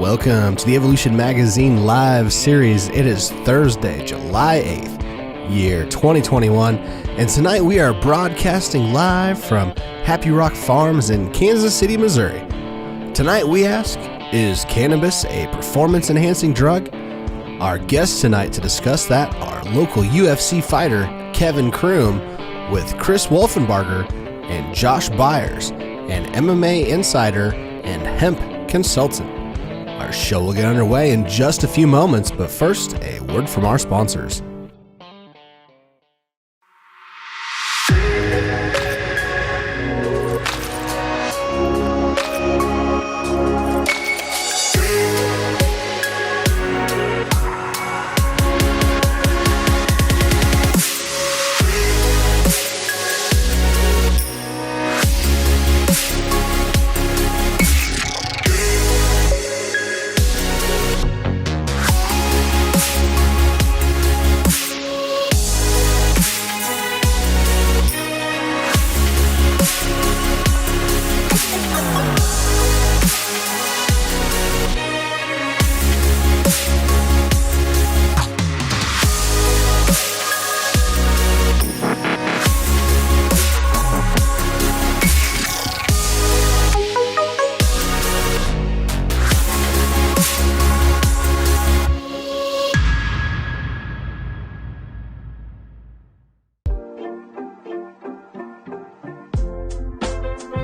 Welcome to the Evolution Magazine live series. It is Thursday, July 8th, year 2021, and tonight we are broadcasting live from Happy Rock Farms in Kansas City, Missouri. Tonight we ask, is cannabis a performance-enhancing drug? Our guests tonight to discuss that are local UFC fighter Kevin Croom with Chris Wolfenbarger and Josh Byers, an MMA insider and hemp consultant. Our show will get underway in just a few moments, but first, a word from our sponsors.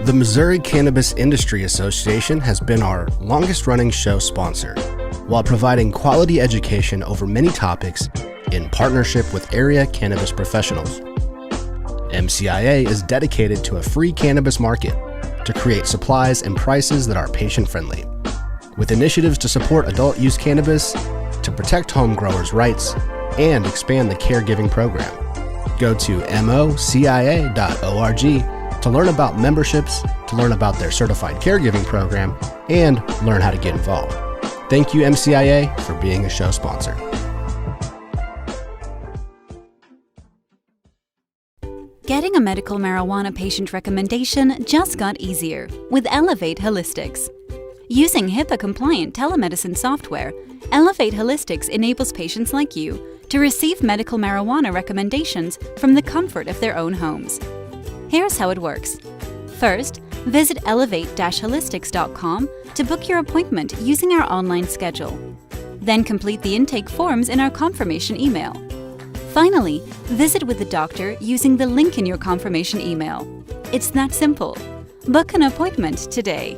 The Missouri Cannabis Industry Association has been our longest-running show sponsor, while providing quality education over many topics in partnership with area cannabis professionals. MCIA is dedicated to a free cannabis market to create supplies and prices that are patient-friendly, with initiatives to support adult-use cannabis, to protect home growers' rights, and expand the caregiving program. Go to mocia.org to learn about memberships, to learn about their certified caregiving program, and learn how to get involved. Thank you, MCIA, for being a show sponsor. Getting a medical marijuana patient recommendation just got easier with Elevate Holistics. Using HIPAA-compliant telemedicine software, Elevate Holistics enables patients like you to receive medical marijuana recommendations from the comfort of their own homes. Here's how it works. First, visit elevate-holistics.com to book your appointment using our online schedule. Then complete the intake forms in our confirmation email. Finally, visit with the doctor using the link in your confirmation email. It's that simple. Book an appointment today.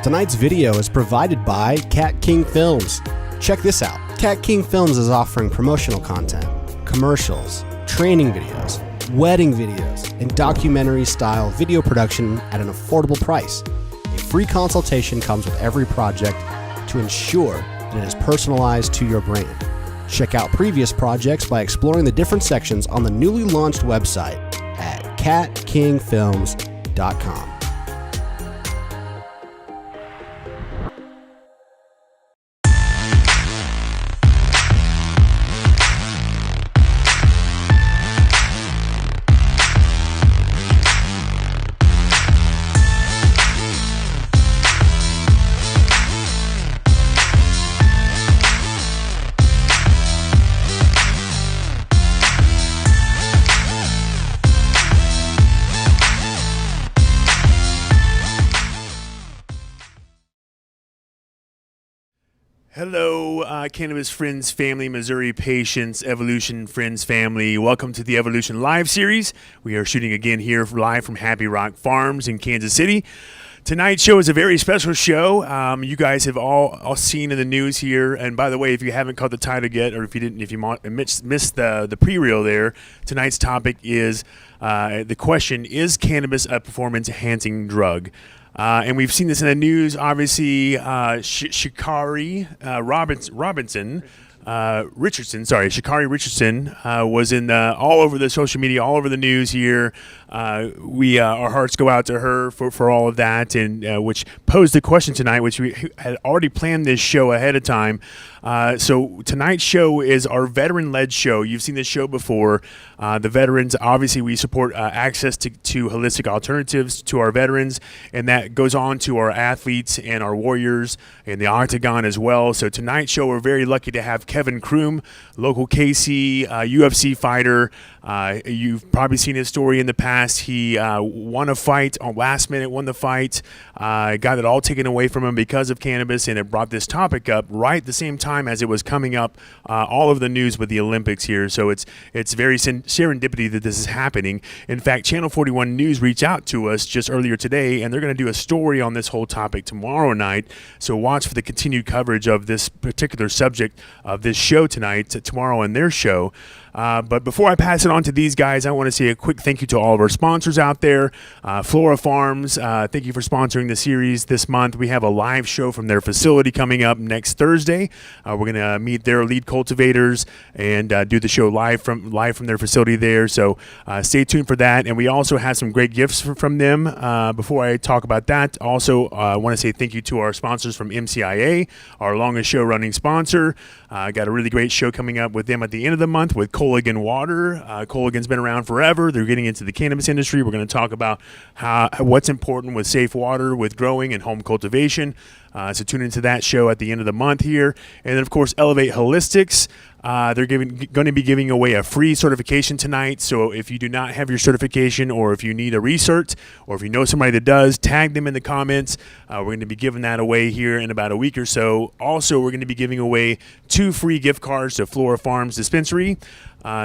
Tonight's video is provided by Cat King Films. Check this out. Cat King Films is offering promotional content, commercials, training videos, wedding videos, and documentary-style video production at an affordable price. A free consultation comes with every project to ensure that it is personalized to your brand. Check out previous projects by exploring the different sections on the newly launched website at catkingfilms.com. Hello, Cannabis Friends family, Missouri patients, Evolution Friends family. Welcome to the Evolution Live series. We are shooting again here live from Happy Rock Farms in Kansas City. Tonight's show is a very special show. You guys have all seen in the news here. And by the way, if you haven't caught the title yet, or if you missed the pre-reel there, tonight's topic is the question: is cannabis a performance-enhancing drug? And we've seen this in the news. Obviously, Sha'Carri Richardson was in all over the social media, all over the news here. Our hearts go out to her for all of that, and which posed the question tonight, which we had already planned this show ahead of time. So tonight's show is our veteran-led show. You've seen this show before. The veterans, obviously, we support access to holistic alternatives to our veterans, and that goes on to our athletes and our warriors in the octagon as well. So tonight's show, we're very lucky to have Kevin Croom, local KC UFC fighter. You've probably seen his story in the past. He won a fight on last minute, won the fight, got it all taken away from him because of cannabis, and it brought this topic up right at the same time as it was coming up all over the news with the Olympics here. So it's very serendipity that this is happening. In fact, Channel 41 News reached out to us just earlier today, and they're going to do a story on this whole topic tomorrow night. So watch for the continued coverage of this particular subject of this show tonight, tomorrow in their show. But before I pass it on to these guys, I want to say a quick thank you to all of our sponsors out there. Flora Farms, thank you for sponsoring the series this month. We have a live show from their facility coming up next Thursday. We're going to meet their lead cultivators and do the show live from their facility there. So stay tuned for that. And we also have some great gifts from them. Before I talk about that, also I want to say thank you to our sponsors from MCIA, our longest show running sponsor. Got a really great show coming up with them at the end of the month with Culligan Water. Culligan's been around forever. They're getting into the cannabis industry. We're going to talk about what's important with safe water, with growing and home cultivation. So tune into that show at the end of the month here. And then, of course, Elevate Holistics. They're going to be giving away a free certification tonight. So if you do not have your certification, or if you need a recert, or if you know somebody that does, tag them in the comments. We're going to be giving that away here in about a week or so. Also, we're going to be giving away 2 free gift cards to Flora Farms Dispensary.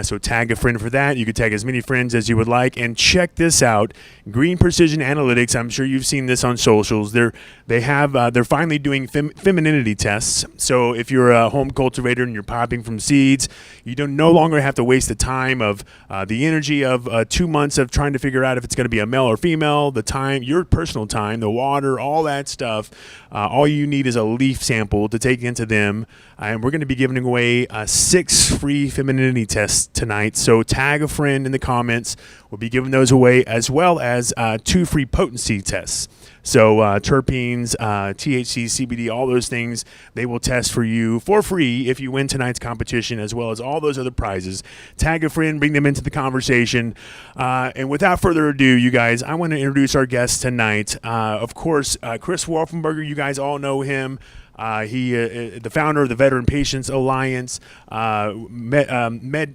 So tag a friend for that. You can tag as many friends as you would like. And check this out. Green Precision Analytics. I'm sure you've seen this on socials. They're finally doing femininity tests. So if you're a home cultivator and you're popping from seeds, you no longer have to waste the time of the energy of 2 months of trying to figure out if it's going to be a male or female, the time, your personal time, the water, all that stuff. All you need is a leaf sample to take into them. And we're going to be giving away 6 free femininity tests tonight. So tag a friend in the comments. We'll be giving those away, as well as 2 free potency tests. So terpenes, THC, CBD, all those things, they will test for you for free if you win tonight's competition, as well as all those other prizes. Tag a friend, bring them into the conversation. And without further ado, you guys, I want to introduce our guest tonight. Of course, Chris Wolfenbarger, you guys all know him. He the founder of the Veteran Patients Alliance, combat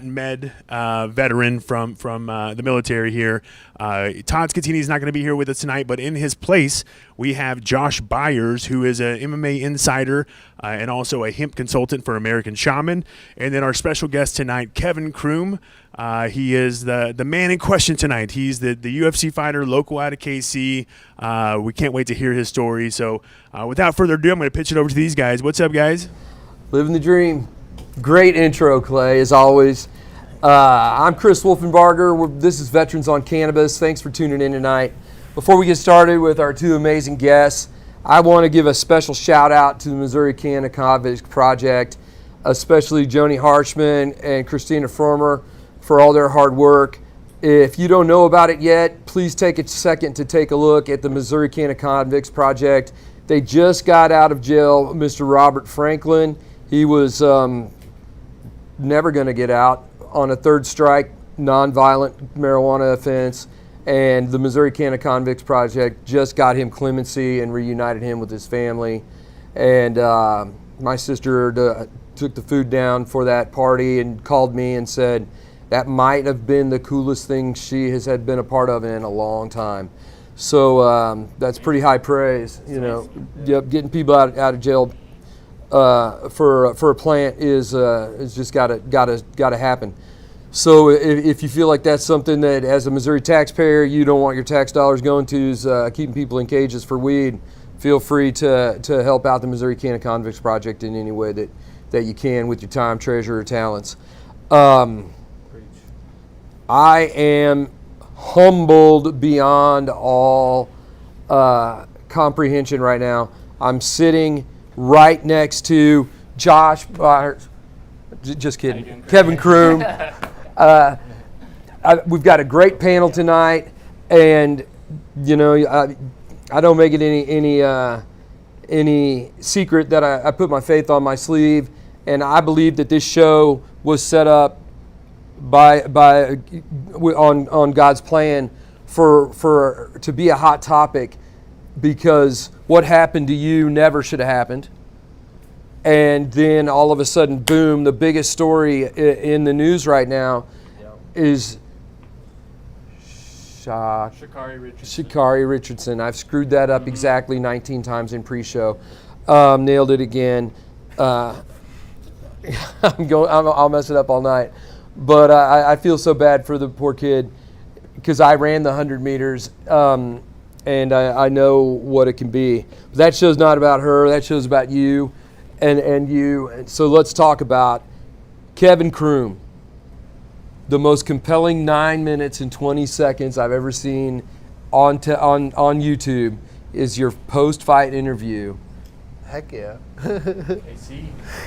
med veteran from the military here. Todd Scatini is not going to be here with us tonight, but in his place, we have Josh Byers, who is an MMA insider and also a hemp consultant for American Shaman. And then our special guest tonight, Kevin Croom. He is the man in question tonight. He's the UFC fighter, local out of KC. We can't wait to hear his story. So without further ado, I'm going to pitch it over to these guys. What's up, guys? Living the dream. Great intro, Clay, as always. I'm Chris Wolfenbarger. This is Veterans on Cannabis. Thanks for tuning in tonight. Before we get started with our 2 amazing guests, I want to give a special shout out to the Missouri Cannabis Project, especially Joni Harshman and Christina Fromer for all their hard work. If you don't know about it yet, please take a second to take a look at the Missouri Cannabis Project. They just got out of jail Mr. Robert Franklin. He was never going to get out on a 3rd strike nonviolent marijuana offense, and the Missouri Cannabis Project just got him clemency and reunited him with his family. And my sister took the food down for that party and called me and said that might have been the coolest thing she has had been a part of in a long time. So that's pretty high praise, you know. Yep, getting people out of jail for a plant is just gotta happen. So if you feel like that's something that, as a Missouri taxpayer, you don't want your tax dollars going to, is keeping people in cages for weed, feel free to help out the Missouri Cannabis Project in any way that you can with your time, treasure, or talents. I am humbled beyond all comprehension right now. I'm sitting right next to Josh Byers. Just kidding. Kevin Croom. We've got a great panel tonight, and you know, I don't make it secret that I put my faith on my sleeve, and I believe that this show was set up on God's plan for to be a hot topic, because what happened to you never should have happened. And then all of a sudden, boom, the biggest story in the news right now is Sha'Carri Richardson. I've screwed that up exactly 19 times in pre-show. Nailed it again. I'll mess it up all night. But I feel so bad for the poor kid, because I ran the 100 meters, and I know what it can be. But that show's not about her. That show's about you. And you. So let's talk about Kevin Croom, the most compelling 9 minutes and 20 seconds I've ever seen on YouTube is your post-fight interview. Heck yeah. KC.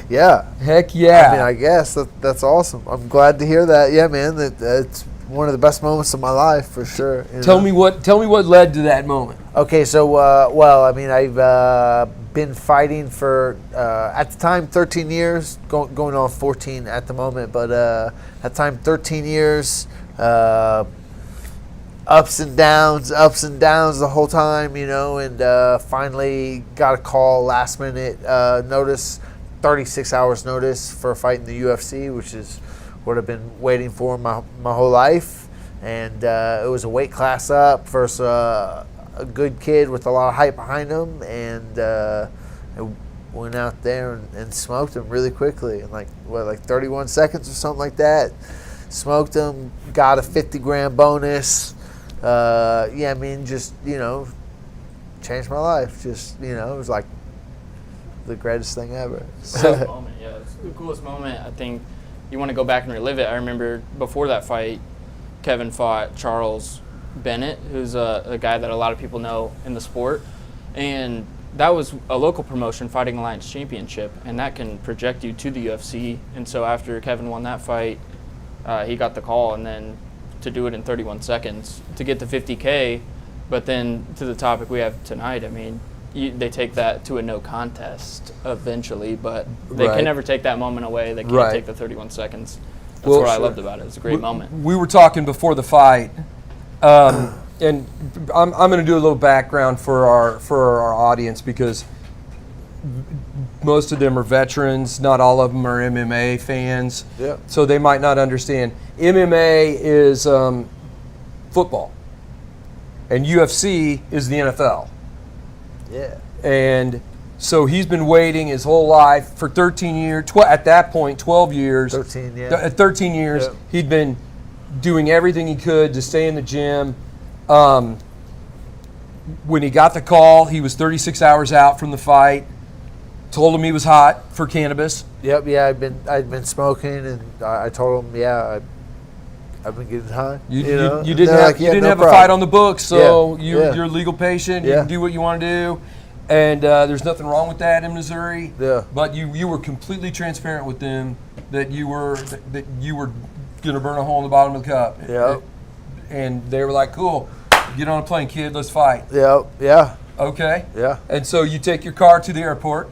Yeah. Heck yeah. I mean, I guess that's awesome. I'm glad to hear that. Yeah, man, that's one of the best moments of my life for sure. Tell me what led to that moment. Okay, so well, I mean, I've been fighting for at the time 13 years, going on 14 at the moment, but at the time 13 years, ups and downs the whole time, and finally got a call last minute notice, 36 hours notice for a fight in the UFC, which is what I've been waiting for my whole life. And it was a weight class up versus a good kid with a lot of hype behind him, and I went out there and smoked him really quickly in like 31 seconds or something like that. Smoked him, got a 50-grand bonus. Yeah, I mean, just changed my life. Just it was like the greatest thing ever. Coolest moment, yeah, it's the coolest moment. I think you want to go back and relive it. I remember before that fight, Kevin fought Charles Bennett, who's a guy that a lot of people know in the sport, and that was a local promotion, Fighting Alliance Championship, and that can project you to the UFC. And so after Kevin won that fight, he got the call, and then to do it in 31 seconds to get the 50K. But then to the topic we have tonight, I mean, they take that to a no contest eventually, but they can never take that moment away. They can't take the 31 seconds. That's what I loved about it. It's a great moment. We were talking before the fight, and I'm going to do a little background for our audience, because most of them are veterans. Not all of them are MMA fans. Yeah. So they might not understand. MMA is football, and UFC is the NFL. Yeah. And so he's been waiting his whole life for 13 years. At that point, 12 years. 13, yeah. 13 years. Yeah. He'd been doing everything he could to stay in the gym. When he got the call, he was 36 hours out from the fight. Told him he was hot for cannabis. Yep. Yeah. I'd been smoking, and I told him, yeah, I've been getting high. You didn't have a fight on the books, so you're a legal patient. You can do what you want to do, and there's nothing wrong with that in Missouri. Yeah. But you were completely transparent with them that you were gonna burn a hole in the bottom of the cup. Yeah. And they were like, "Cool, get on a plane, kid. Let's fight." Yeah. Yeah. Okay. Yeah. And so you take your car to the airport.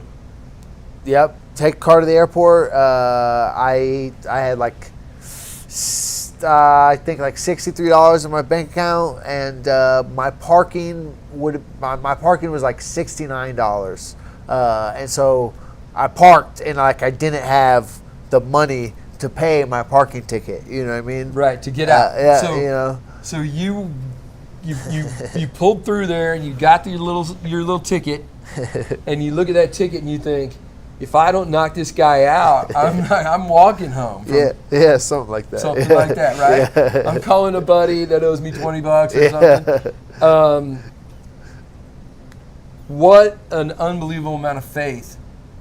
Yep. Take a car to the airport. I had I think like $63 in my bank account, and my parking was like $69, and so I parked, and I didn't have the money to pay my parking ticket. You know what I mean? Right, to get out. Yeah. So you pulled through there, and you got your little ticket, and you look at that ticket and you think, if I don't knock this guy out, I'm walking home. Yeah, something like that. Something like that, right? Yeah. I'm calling a buddy that owes me $20 or something. What an unbelievable amount of faith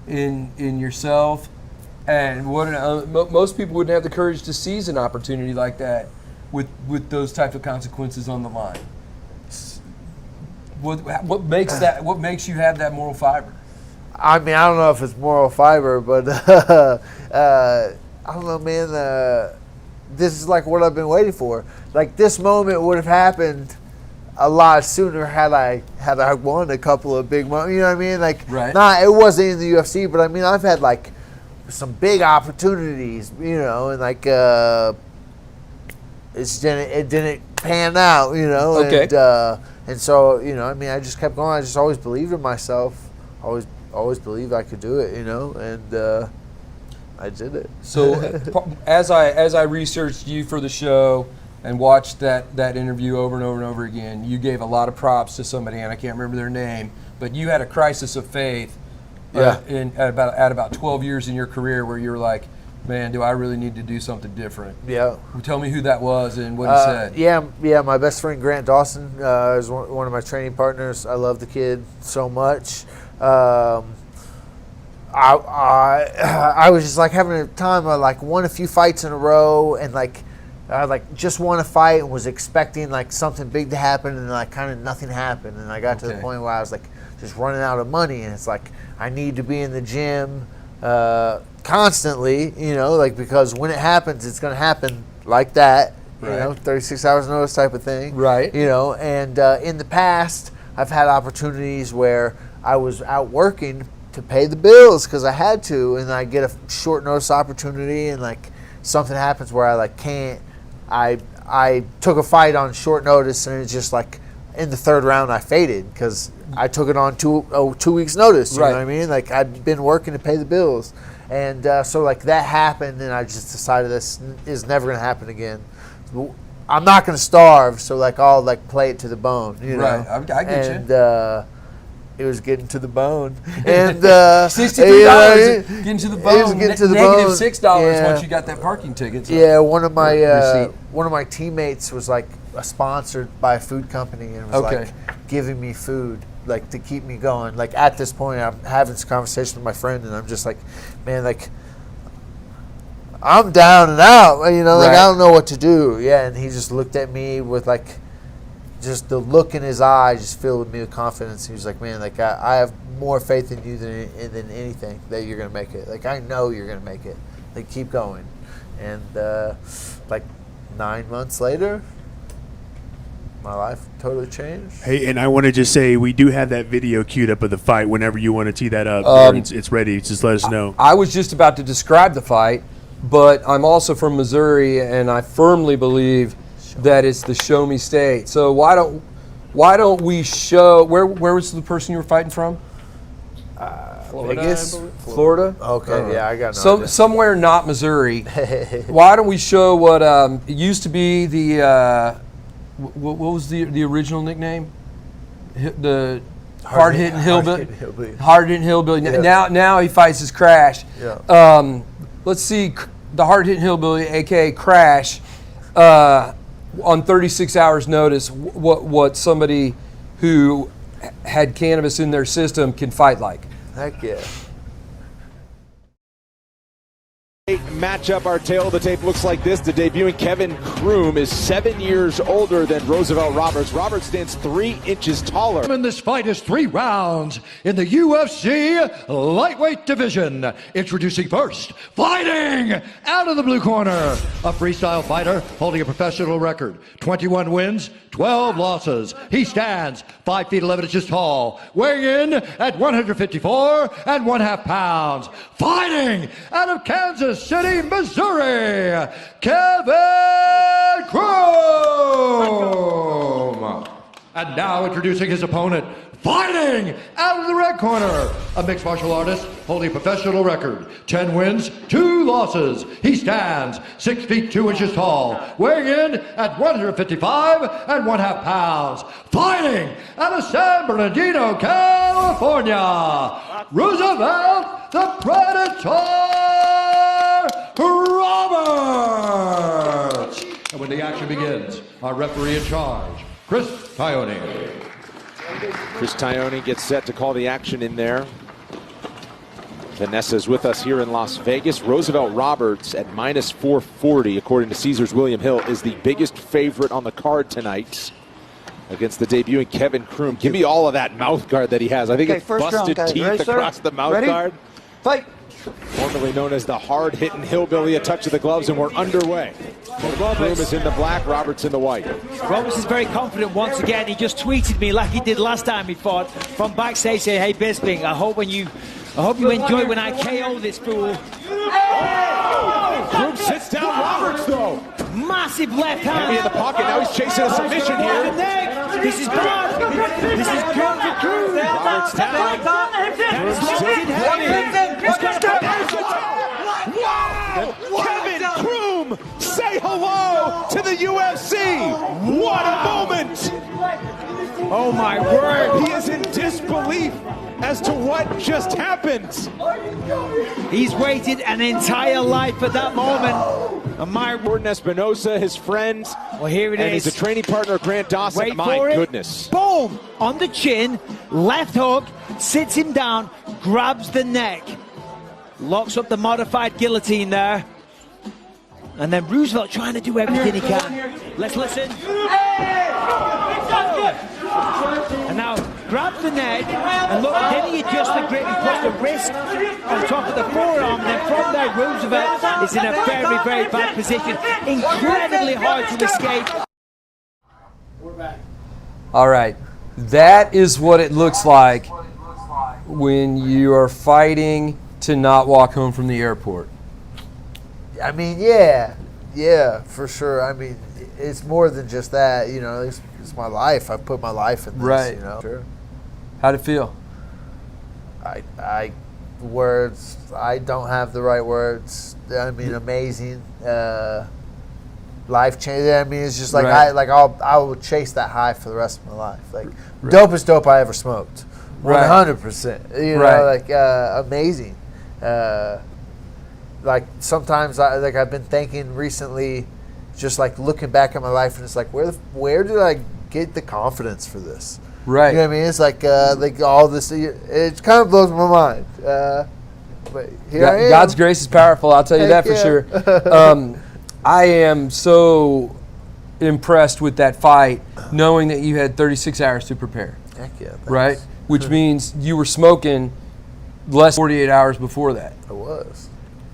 in yourself, and most people wouldn't have the courage to seize an opportunity like that with those types of consequences on the line. What makes you have that moral fiber? I mean, I don't know if it's moral fiber, but I don't know, man. This is like what I've been waiting for. Like, this moment would have happened a lot sooner had I won a couple of big money. You know what I mean? Like, right. it wasn't in the UFC, but I mean, I've had like some big opportunities, you know, and like it didn't pan out, you know. Okay. And so, you know, I mean, I just kept going. I just always believed in myself. Always believed I could do it, you know, and I did it. So as I researched you for the show and watched that interview over and over and over again, you gave a lot of props to somebody, and I can't remember their name, but you had a crisis of faith at about 12 years in your career where you were like, man, do I really need to do something different? Yeah. Tell me who that was and what he said. Yeah, my best friend Grant Dawson is one of my training partners. I love the kid so much. I was just like having a time. I like won a few fights in a row, and like I like just won a fight and was expecting like something big to happen, and like kind of nothing happened. And I got to the point where I was like just running out of money, and it's like I need to be in the gym constantly, you know, like because when it happens, it's going to happen like that, you know, 36 hours notice type of thing, right? You know, and in the past, I've had opportunities where I was out working to pay the bills because I had to, and I get a short notice opportunity, and like something happens where I like can't. I took a fight on short notice, and it's just like in the third round I faded because I took it on 2 weeks notice. You know what I mean? Like I'd been working to pay the bills, and so like that happened, and I just decided this is never going to happen again. I'm not going to starve, so like I'll like play it to the bone. You know? Right, I get you. And it was getting to the bone, and $63 getting to the bone. It was getting to the negative bone. $6 once you got that parking ticket. So. Yeah, one of my teammates was like sponsored by a food company and was like giving me food like to keep me going. Like at this point, I'm having this conversation with my friend, and I'm just like, man, like I'm down and out. You know, like I don't know what to do. Yeah, and he just looked at me with like. Just the look in his eye just filled me with confidence. He was like, man, like I have more faith in you than anything that you're going to make it. Like, I know you're going to make it. Like, keep going. And like 9 months later, my life totally changed. Hey, and I want to just say we do have that video queued up of the fight whenever you want to tee that up. It's ready. Just let us know. I was just about to describe the fight, but I'm also from Missouri, and I firmly believe that it's the show me state. So why don't we show where was the person you were fighting from? Florida, Vegas? Florida? Okay, yeah, I got no idea. Somewhere not Missouri. Why don't we show what it used to be the what was the original nickname? The hard-hitting hillbilly. Hard-hitting hillbilly. Yeah. Now he fights as Crash. Yeah. Let's see the hard-hitting hillbilly, aka Crash. On 36 hours notice, what somebody who had cannabis in their system can fight like. Heck yeah. Matchup, our tail of the tape looks like this. The debuting Kevin Croom is 7 years older than Roosevelt Roberts. Roberts stands 3 inches taller. And this fight is 3 rounds in the UFC lightweight division. Introducing first, fighting out of the blue corner, a freestyle fighter holding a professional record, 21 wins, 12 losses. He stands 5 feet 11 inches tall, weighing in at 154 1/2 pounds. Fighting out of Kansas City, Missouri, Kevin Croom. And now introducing his opponent, fighting out of the red corner, a mixed martial artist holding a professional record, 10 wins, 2 losses. He stands 6 feet 2 inches tall, weighing in at 155 1/2 pounds. Fighting out of San Bernardino, California, Roosevelt the Predator Roberts. And when the action begins, our referee in charge, Chris Tione. Chris Tione gets set to call the action in there. Vanessa's with us here in Las Vegas. Roosevelt Roberts at minus 440, according to Caesars William Hill, is the biggest favorite on the card tonight against the debuting Kevin Croom. Give me all of that mouth guard that he has. I think it's busted teeth across the mouth guard. Fight. formerly known as the hard-hitting hillbilly. A touch of the gloves, and we're underway. Croom is in the black, Roberts in the white. Roberts is very confident once again. He just tweeted me like he did last time he fought from backstage, say, "Hey Bisping, I hope you enjoy when I KO this fool." Croom sits down Roberts though. Massive left hand. Heavy in the pocket. Now he's chasing a submission here. This is bad. This is good for Croom. Roberts down. Wow! Kevin Croom, say hello to the UFC. What a moment! Oh my word! He is in disbelief as to what just happened. He's waited an entire life for that moment. And my Gordon Espinosa, his friend. Well, here it and is. He's a training partner of Grant Dawson. Wait My for it. goodness. Boom! On the chin, left hook, sits him down, grabs the neck, locks up the modified guillotine there. And then Roosevelt trying to do everything he can. Let's listen. And now grabs the neck, and look, then he adjusts the grip, he puts the wrist on top of the forearm, and then from there Roosevelt is in a very, very bad position. Incredibly hard to escape. We're back. All right, that is what it looks like when you are fighting to not walk home from the airport. I mean, yeah, for sure. I mean, it's more than just that. You know, it's my life. I put my life in this. Right. You know. Sure. How'd it feel? Words. I don't have the right words. I mean, amazing. Life changing. I mean, it's just like Right. I will chase that high for the rest of my life. Like dopest dope I ever smoked. 100%. You know, Right. like amazing. Like sometimes I've been thinking recently, just like looking back at my life, and it's like where did I get the confidence for this? Right. You know what I mean? It's like all this. It kind of blows my mind. But here I am. God's grace is powerful. I'll tell you Heck that for yeah. sure. I am so impressed with that fight, knowing that you had 36 hours to prepare. Heck yeah. Thanks. Right? Which means you were smoking less than 48 hours before that. I was.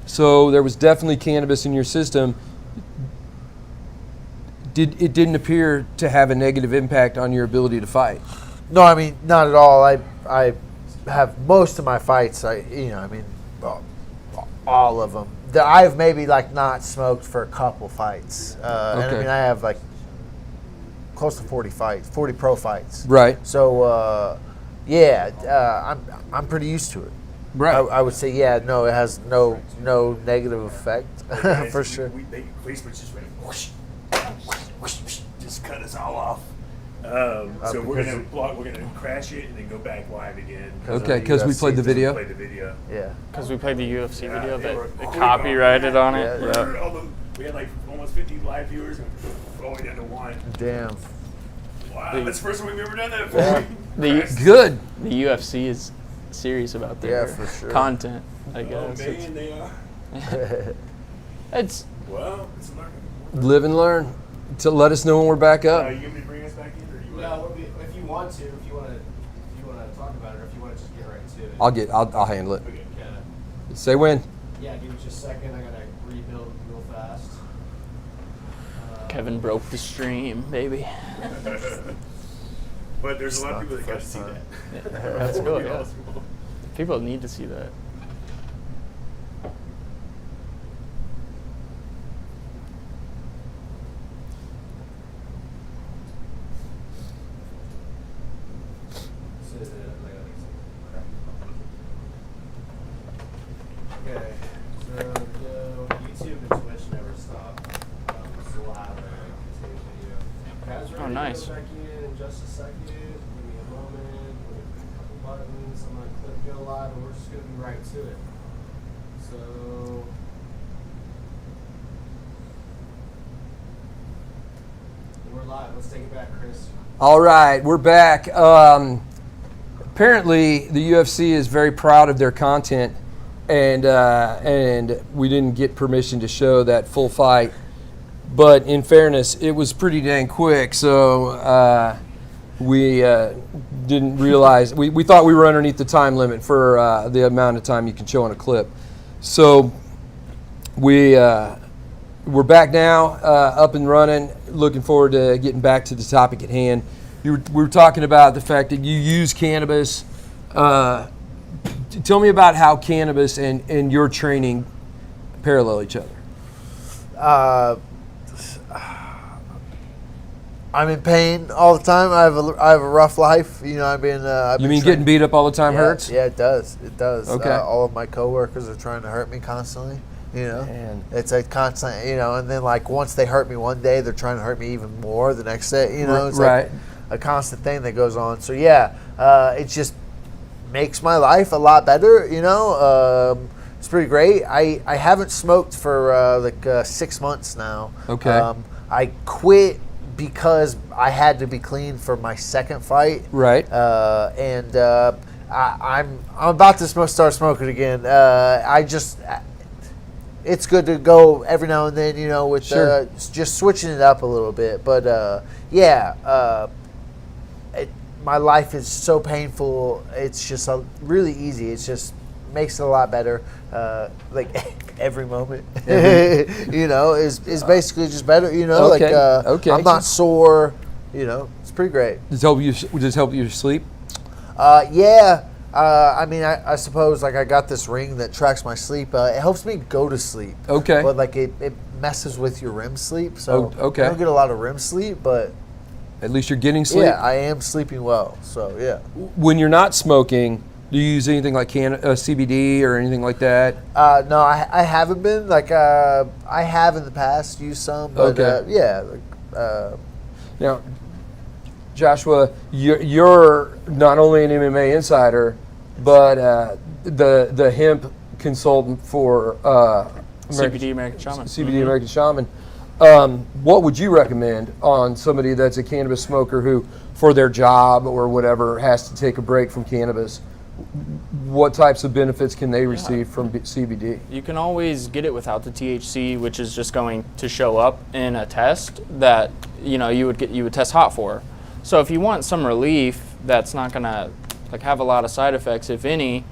So there was definitely cannabis in your system. It didn't appear to have a negative impact on your ability to fight. No, I mean not at all. I have most of my fights. All of them. I've maybe like not smoked for a couple fights, and I mean I have like close to 40 fights, 40 pro fights. Right. So I'm pretty used to it. Right. I would say no. It has no negative effect for sure. Facebook just went whoosh, whoosh, whoosh, just cut us all off. So we're gonna crash it and then go back live again. Okay, because we played the video. Yeah. Because we played the UFC video that it copyrighted on it. Yeah. We had like almost 50 live viewers and only down to one. Damn. Wow, that's the first time we've ever done that before. Good. The UFC is serious about their for sure. content, I guess. Oh man, they are. It's Well, it's a learning. Live and learn. To let us know when we're back up. You want me to bring us back in, or do you want? If you want to talk about it, or if you want to just get right to it. I'll handle it. Okay. Say when. Yeah, give me just a second. I gotta rebuild real fast. Kevin broke the stream, baby. But there's a lot of people that got to see that. That's cool. Yeah. People need to see that. Okay, so YouTube and Twitch never stop. So we'll have a continued video. Guys, Oh, nice. Go back in just a second. Give me a moment. Click a couple buttons. I'm gonna click go live, and we're just gonna be right to it. So. We're live. Let's take it back, Chris. All right, we're back. Apparently, the UFC is very proud of their content, and we didn't get permission to show that full fight. But in fairness, it was pretty dang quick, so we didn't realize. We thought we were underneath the time limit for the amount of time you can show on a clip. So we're back now, up and running. Looking forward to getting back to the topic at hand. We were talking about the fact that you use cannabis. Tell me about how cannabis and your training parallel each other. I'm in pain all the time. I have a rough life. You know, I've been Getting beat up all the time hurts? Yeah, it does. It does. Okay. All of my coworkers are trying to hurt me constantly. You know, Man. it's a constant. You know, and then like once they hurt me one day, they're trying to hurt me even more the next day. You know, it's Right. like a constant thing that goes on. So yeah, it just makes my life a lot better. You know, it's pretty great. I haven't smoked for 6 months now. Okay. I quit because I had to be clean for my second fight. Right. I'm about to start smoking again. It's good to go every now and then, you know, with Sure. just switching it up a little bit. But my life is so painful. It's just really easy. It's just makes it a lot better. Like every moment, you know, is basically just better. You know, Okay. Okay. I'm not sore. You know, it's pretty great. Does it help you sleep? Yeah. I mean, I suppose like I got this ring that tracks my sleep. It helps me go to sleep. Okay. But like it messes with your REM sleep. So okay. I don't get a lot of REM sleep, but At least you're getting sleep? yeah, I am sleeping well. So yeah. When you're not smoking, do you use anything like CBD or anything like that? No, I haven't been. Like I have in the past used some, but Okay. Now, Joshua, you're not only an MMA insider, but the hemp consultant for CBD American Shaman. CBD American Shaman. What would you recommend on somebody that's a cannabis smoker who, for their job or whatever, has to take a break from cannabis? What types of benefits can they receive from CBD? You can always get it without the THC, which is just going to show up in a test that you would test hot for. So if you want some relief that's not gonna have a lot of side effects, if any,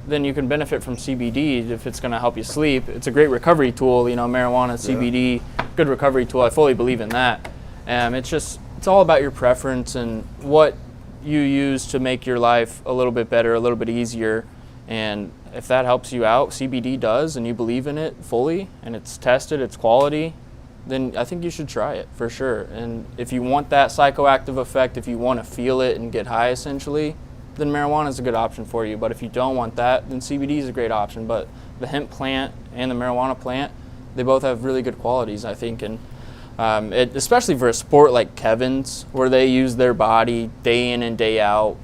then you can benefit from CBD if it's gonna help you sleep. It's a great recovery tool. Marijuana, CBD, good recovery tool. I fully believe in that. It's all about your preference and what you use to make your life a little bit better, a little bit easier. And if that helps you out, CBD does, and you believe in it fully, and it's tested, it's quality, then I think you should try it for sure. And if you want that psychoactive effect, if you want to feel it and get high essentially, then marijuana is a good option for you. But if you don't want that, then CBD is a great option. But the hemp plant and the marijuana plant, they both have really good qualities, I think. And especially for a sport like Kevin's, where they use their body day in and day out,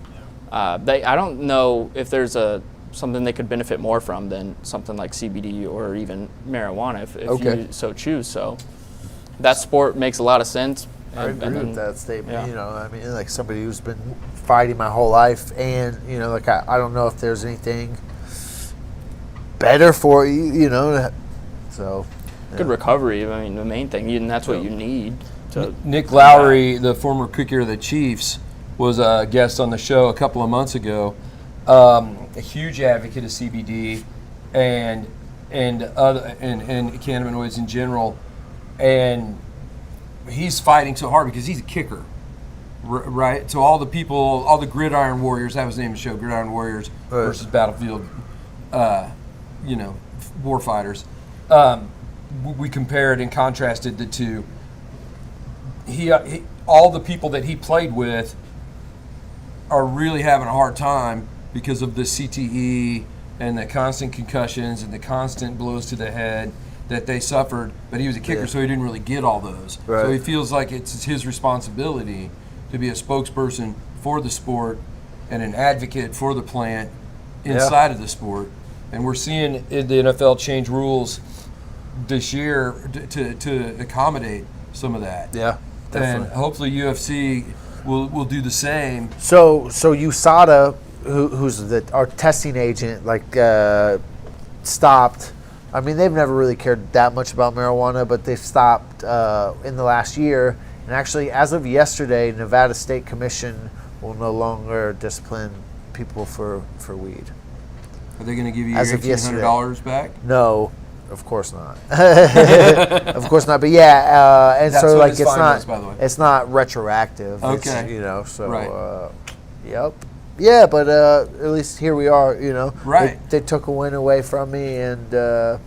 I don't know if there's something they could benefit more from than something like CBD or even marijuana if you so choose. So that sport makes a lot of sense. I agree with that statement. Yeah. I mean, like somebody who's been fighting my whole life, and I don't know if there's anything better for you. So good recovery. I mean, the main thing, and that's what you need. Nick Lowry, the former kicker of the Chiefs, was a guest on the show a couple of months ago. A huge advocate of CBD and cannabinoids in general, and he's fighting so hard because he's a kicker, right? So all the people, all the Gridiron Warriors, that was the name of the show, Gridiron Warriors versus Battlefield, war fighters. We compared and contrasted the two. He all the people that he played with are really having a hard time because of the CTE and the constant concussions and the constant blows to the head that they suffered. But he was a kicker, so he didn't really get all those. Right. So he feels like it's his responsibility to be a spokesperson for the sport and an advocate for the plant inside of the sport. And we're seeing the NFL change rules this year to accommodate some of that. Yeah, definitely. And hopefully UFC will do the same. So USADA, who's our testing agent, stopped. I mean, they've never really cared that much about marijuana, but they've stopped in the last year. And actually, as of yesterday, Nevada State Commission will no longer discipline people for weed. Are they going to give you your as of yesterday. $1,800 back? No, of course not. Of course not. But yeah, and That's so what like his it's fine not was, by the way. it's not retroactive. Okay. It's, you know, so Right. yep. Yeah, but at least here we are. You know, Right. They took a win away from me, and No,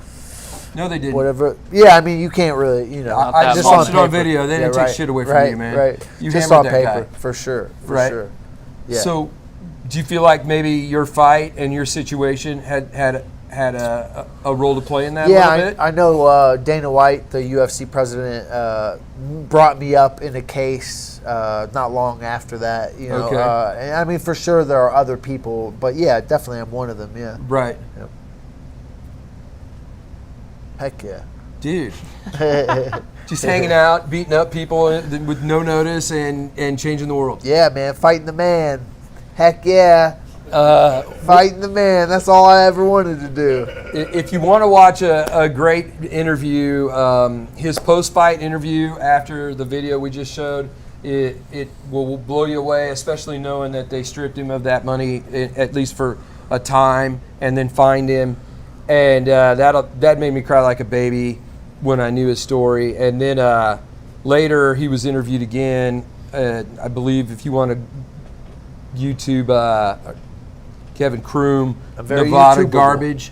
they didn't. whatever. Yeah, I mean, you can't really, you know. I just watched it on paper. video. They didn't take shit away from right, you, man. Right. You just hammered on that paper, guy. for sure. For Right. sure. Yeah. So, do you feel like maybe your fight and your situation had a role to play in that a little bit? I know Dana White, the UFC president, brought me up in a case not long after that. You know, Okay. and I mean, for sure there are other people, but yeah, definitely I'm one of them. Yeah. Right. Yep. Heck yeah. Dude. Just hanging out, beating up people with no notice and changing the world. Yeah, man, fighting the man. Heck yeah. Fighting the man. That's all I ever wanted to do. If you want to watch a great interview, his post-fight interview after the video we just showed, it will blow you away, especially knowing that they stripped him of that money, at least for a time, and then fined him. And that made me cry like a baby when I knew his story. And then later he was interviewed again. I believe if you want to YouTube Kevin Croom, Nevada YouTubeable. Garbage.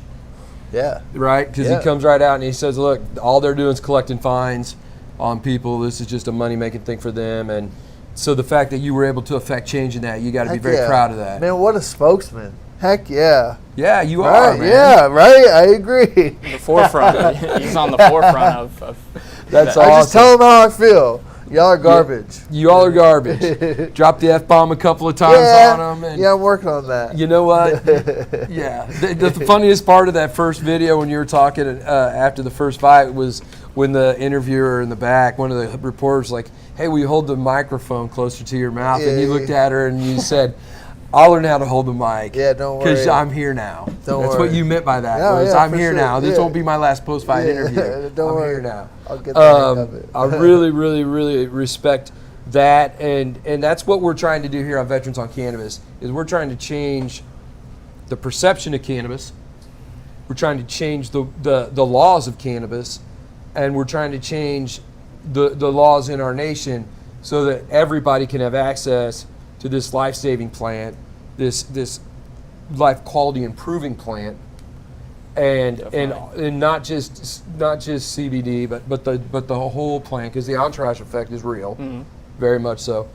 Yeah. Right? Because he comes right out and he says, look, all they're doing is collecting fines on people. This is just a money-making thing for them. And so the fact that you were able to affect change in that, you got to be Heck very yeah. proud of that. Man, what a spokesman. Heck yeah. Yeah, you Right, are, man. yeah, right. I agree. The forefront. He's on the forefront of That's I just awesome. tell them how I feel. Y'all are garbage. You all are garbage. Drop the F-bomb a couple of times on them. And yeah, I'm working on that. you know what? Yeah. The funniest part of that first video when you were talking after the first fight was when the interviewer in the back, one of the reporters, like, hey, will you hold the microphone closer to your mouth? And you looked at her and you said, I'll learn how to hold the mic. Yeah, don't worry. Because I'm here now. Don't That's worry. what you meant by that. Yeah, was yeah, I'm for here sure. now. This Yeah. won't be my last post-fight interview. Don't I'm worry. here now. I'll get the hang of it. I really, really, really respect that, and that's what we're trying to do here on Veterans on Cannabis, is we're trying to change the perception of cannabis. We're trying to change the laws of cannabis, and we're trying to change the laws in our nation so that everybody can have access to this life-saving plant, this life quality improving plant, and not just CBD, but the whole plant, because the entourage effect is real, very much so.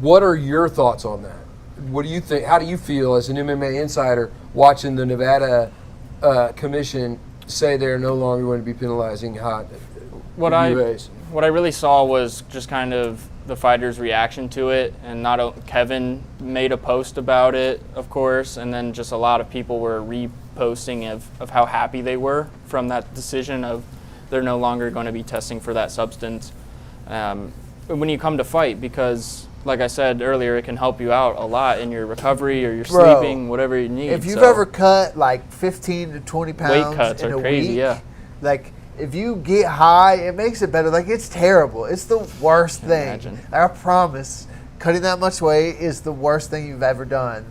What are your thoughts on that? What do you think? How do you feel as an MMA insider watching the Nevada Commission say they're no longer going to be penalizing hot UAs? What I really saw was just kind of the fighters' reaction to it, and Kevin made a post about it, of course, and then just a lot of people were reposting of how happy they were from that decision of they're no longer going to be testing for that substance when you come to fight, because like I said earlier, it can help you out a lot in your recovery or your sleeping, whatever you need. If you've ever cut like 15 to 20 pounds weight cuts in are a crazy, week, yeah. Like if you get high, it makes it better. Like it's terrible. It's the worst thing. Imagine. I promise. Cutting that much weight is the worst thing you've ever done.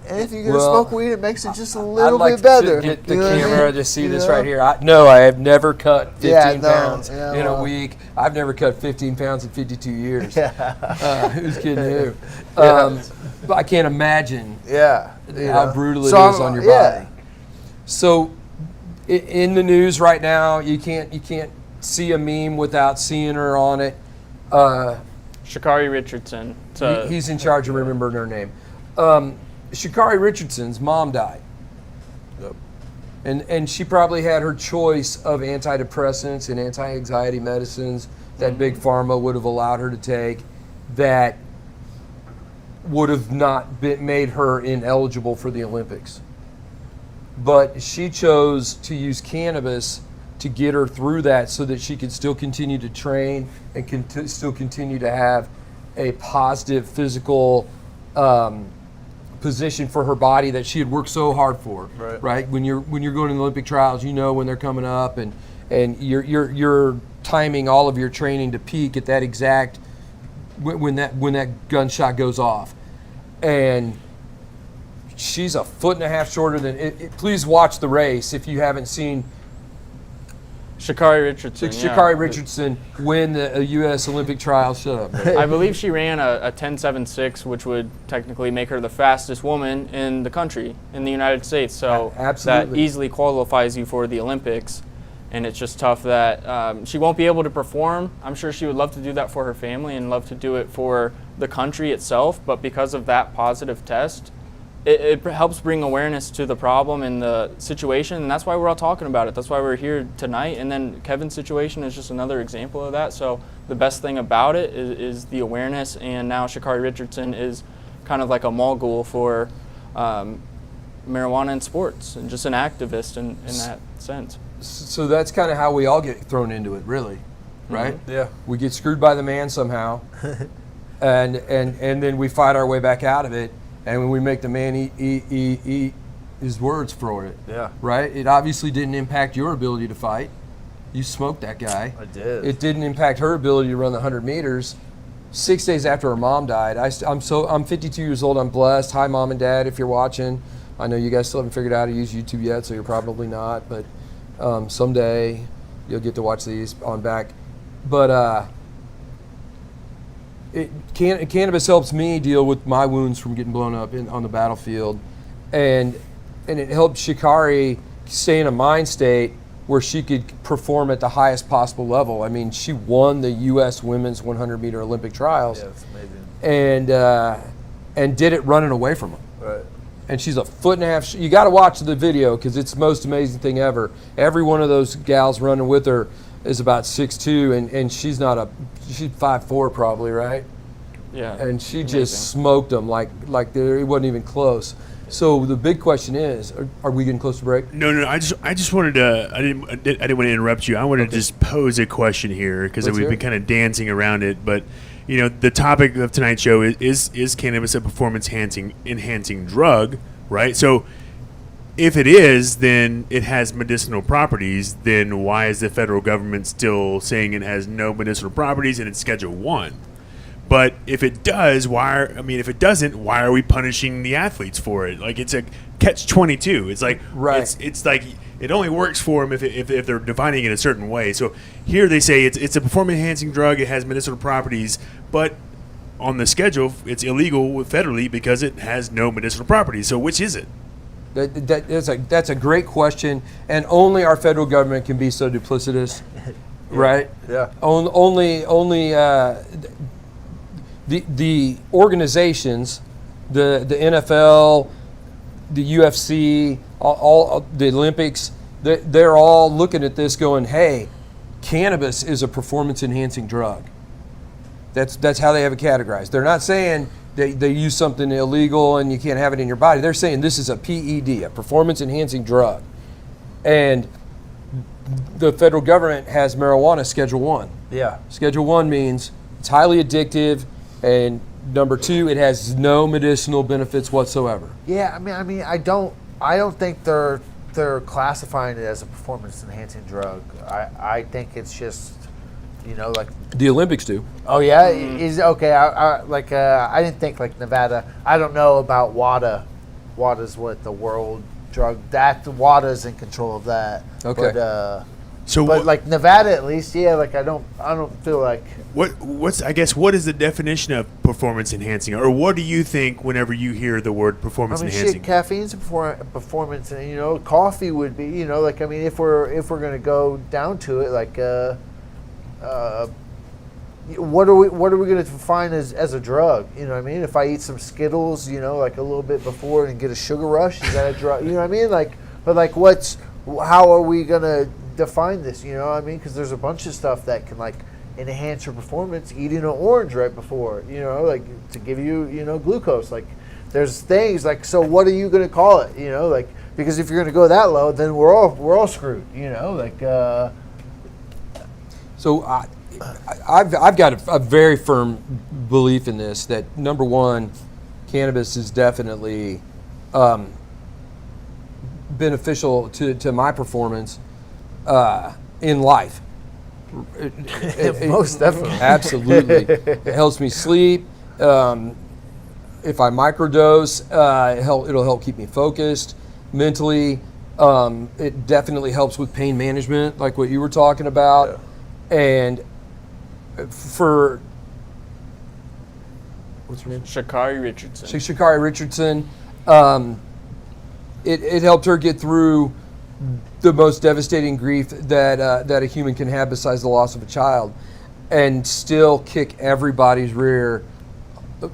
And if you're gonna smoke weed, it makes it just a little bit better. To get the You know what I camera mean? to see You this know? right here. I have never cut 15 pounds in well. a week. I've never cut 15 pounds in 52 years. Who's kidding who? But I can't imagine how brutal it is on your body. So, in the news right now, you can't see a meme without seeing her on it. Sha'Carri Richardson. He's in charge of remembering her name. Sha'Carri Richardson's mom died. Yep. And she probably had her choice of antidepressants and anti-anxiety medicines that Big Pharma would have allowed her to take that would have not made her ineligible for the Olympics. But she chose to use cannabis to get her through that so that she could still continue to train and still continue to have a positive physical position for her body that she had worked so hard for. Right? When you're going to the Olympic trials, you know when they're coming up, and you're timing all of your training to peak at that exact when that gunshot goes off. And she's a foot and a half shorter than it. Please watch the race if you haven't seen Sha'Carri Richardson. Sha'Carri Richardson win the U.S. Olympic trials. Shut up. I believe she ran a 10.76, which would technically make her the fastest woman in the country, in the United States. So Absolutely. that easily qualifies you for the Olympics. And it's just tough that she won't be able to perform. I'm sure she would love to do that for her family and love to do it for the country itself. But because of that positive test, it helps bring awareness to the problem and the situation, and that's why we're all talking about it. That's why we're here tonight. And then Kevin's situation is just another example of that. So the best thing about it is the awareness, and now Sha'Carri Richardson is kind of like a mogul for marijuana in sports and just an activist in that sense. So that's kind of how we all get thrown into it, really, right? Mm-hmm. Yeah. We get screwed by the man somehow, and then we fight our way back out of it. And when we make the man eat his words for it, Yeah. right? It obviously didn't impact your ability to fight. You smoked that guy. I did. It didn't impact her ability to run the 100 meters. 6 days after her mom died, I'm 52 years old. I'm blessed. Hi, Mom and Dad, if you're watching. I know you guys still haven't figured out how to use YouTube yet, so you're probably not. But someday you'll get to watch these on back. But cannabis helps me deal with my wounds from getting blown up on the battlefield, and it helped Sha'Carri stay in a mind state where she could perform at the highest possible level. I mean, she won the U.S. Women's 100-meter Olympic trials, Yeah, it's amazing. and did it running away from them. Right. And she's a foot and a half. You got to watch the video because it's the most amazing thing ever. Every one of those gals running with her is about 6'2", and she's 5'4" probably, right? Yeah. And she just smoked them like it wasn't even close. So the big question is, are we getting close to break? No. I just wanted to. I didn't want to interrupt you. I wanted to just pose a question here because Let's we've hear been it. kind of dancing around it. But the topic of tonight's show is cannabis a performance enhancing drug, right? So if it is, then it has medicinal properties. Then why is the federal government still saying it has no medicinal properties and it's Schedule 1? But if it does, if it doesn't, why are we punishing the athletes for it? Like, it's a catch-22. It's like, Right. It's like it only works for them if they're defining it a certain way. So here they say it's a performance-enhancing drug. It has medicinal properties, but on the schedule, it's illegal federally because it has no medicinal properties. So which is it? That's a great question, and only our federal government can be so duplicitous, right? Yeah. Only the organizations, the NFL, the UFC, all the Olympics, they're all looking at this going, hey, cannabis is a performance-enhancing drug. That's how they have it categorized. They're not saying they use something illegal and you can't have it in your body. They're saying this is a PED, a performance-enhancing drug. And the federal government has marijuana Schedule 1. Yeah. Schedule 1 means it's highly addictive, and number 2, it has no medicinal benefits whatsoever. Yeah, I mean, I don't think they're classifying it as a performance-enhancing drug. I think it's just, like. The Olympics do. Oh yeah, is okay. I didn't think like Nevada. I don't know about WADA. WADA's what the world drug. That WADA's in control of that. Okay. But like Nevada at least, yeah. Like I don't feel like. What is the definition of performance enhancing, or what do you think whenever you hear the word performance enhancing? Caffeine's a performance, and coffee would be, if we're gonna go down to it, like what are we gonna define as a drug? You know what I mean? If I eat some Skittles, like a little bit before and get a sugar rush, is that a drug? You know what I mean? How are we gonna define this? You know what I mean? Because there's a bunch of stuff that can enhance your performance. Eating an orange right before, to give you, glucose. Like, there's things so what are you gonna call it? Because if you're gonna go that low, then we're all screwed. So I've got a very firm belief in this, that number one, cannabis is definitely beneficial to my performance in life. Most definitely. Absolutely. It helps me sleep. if I microdose, it'll help keep me focused mentally. It definitely helps with pain management, like what you were talking about. Yeah. And for what's her name? Sha'Carri Richardson. Sha'Carri Richardson. It helped her get through the most devastating grief that a human can have besides the loss of a child, and still kick everybody's rear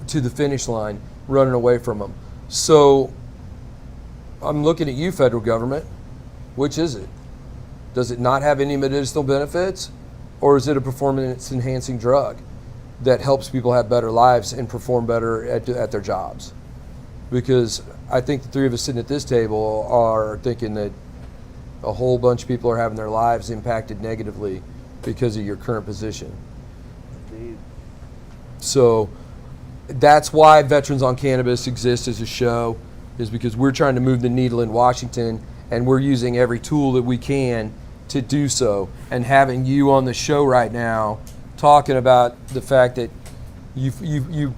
to the finish line, running away from them. So I'm looking at you, federal government. Which is it? Does it not have any medicinal benefits, or is it a performance-enhancing drug that helps people have better lives and perform better at their jobs? Because I think the three of us sitting at this table are thinking that a whole bunch of people are having their lives impacted negatively because of your current position. Indeed. So that's why Veterans on Cannabis exists as a show, is because we're trying to move the needle in Washington, and we're using every tool that we can to do so. And having you on the show right now talking about the fact that you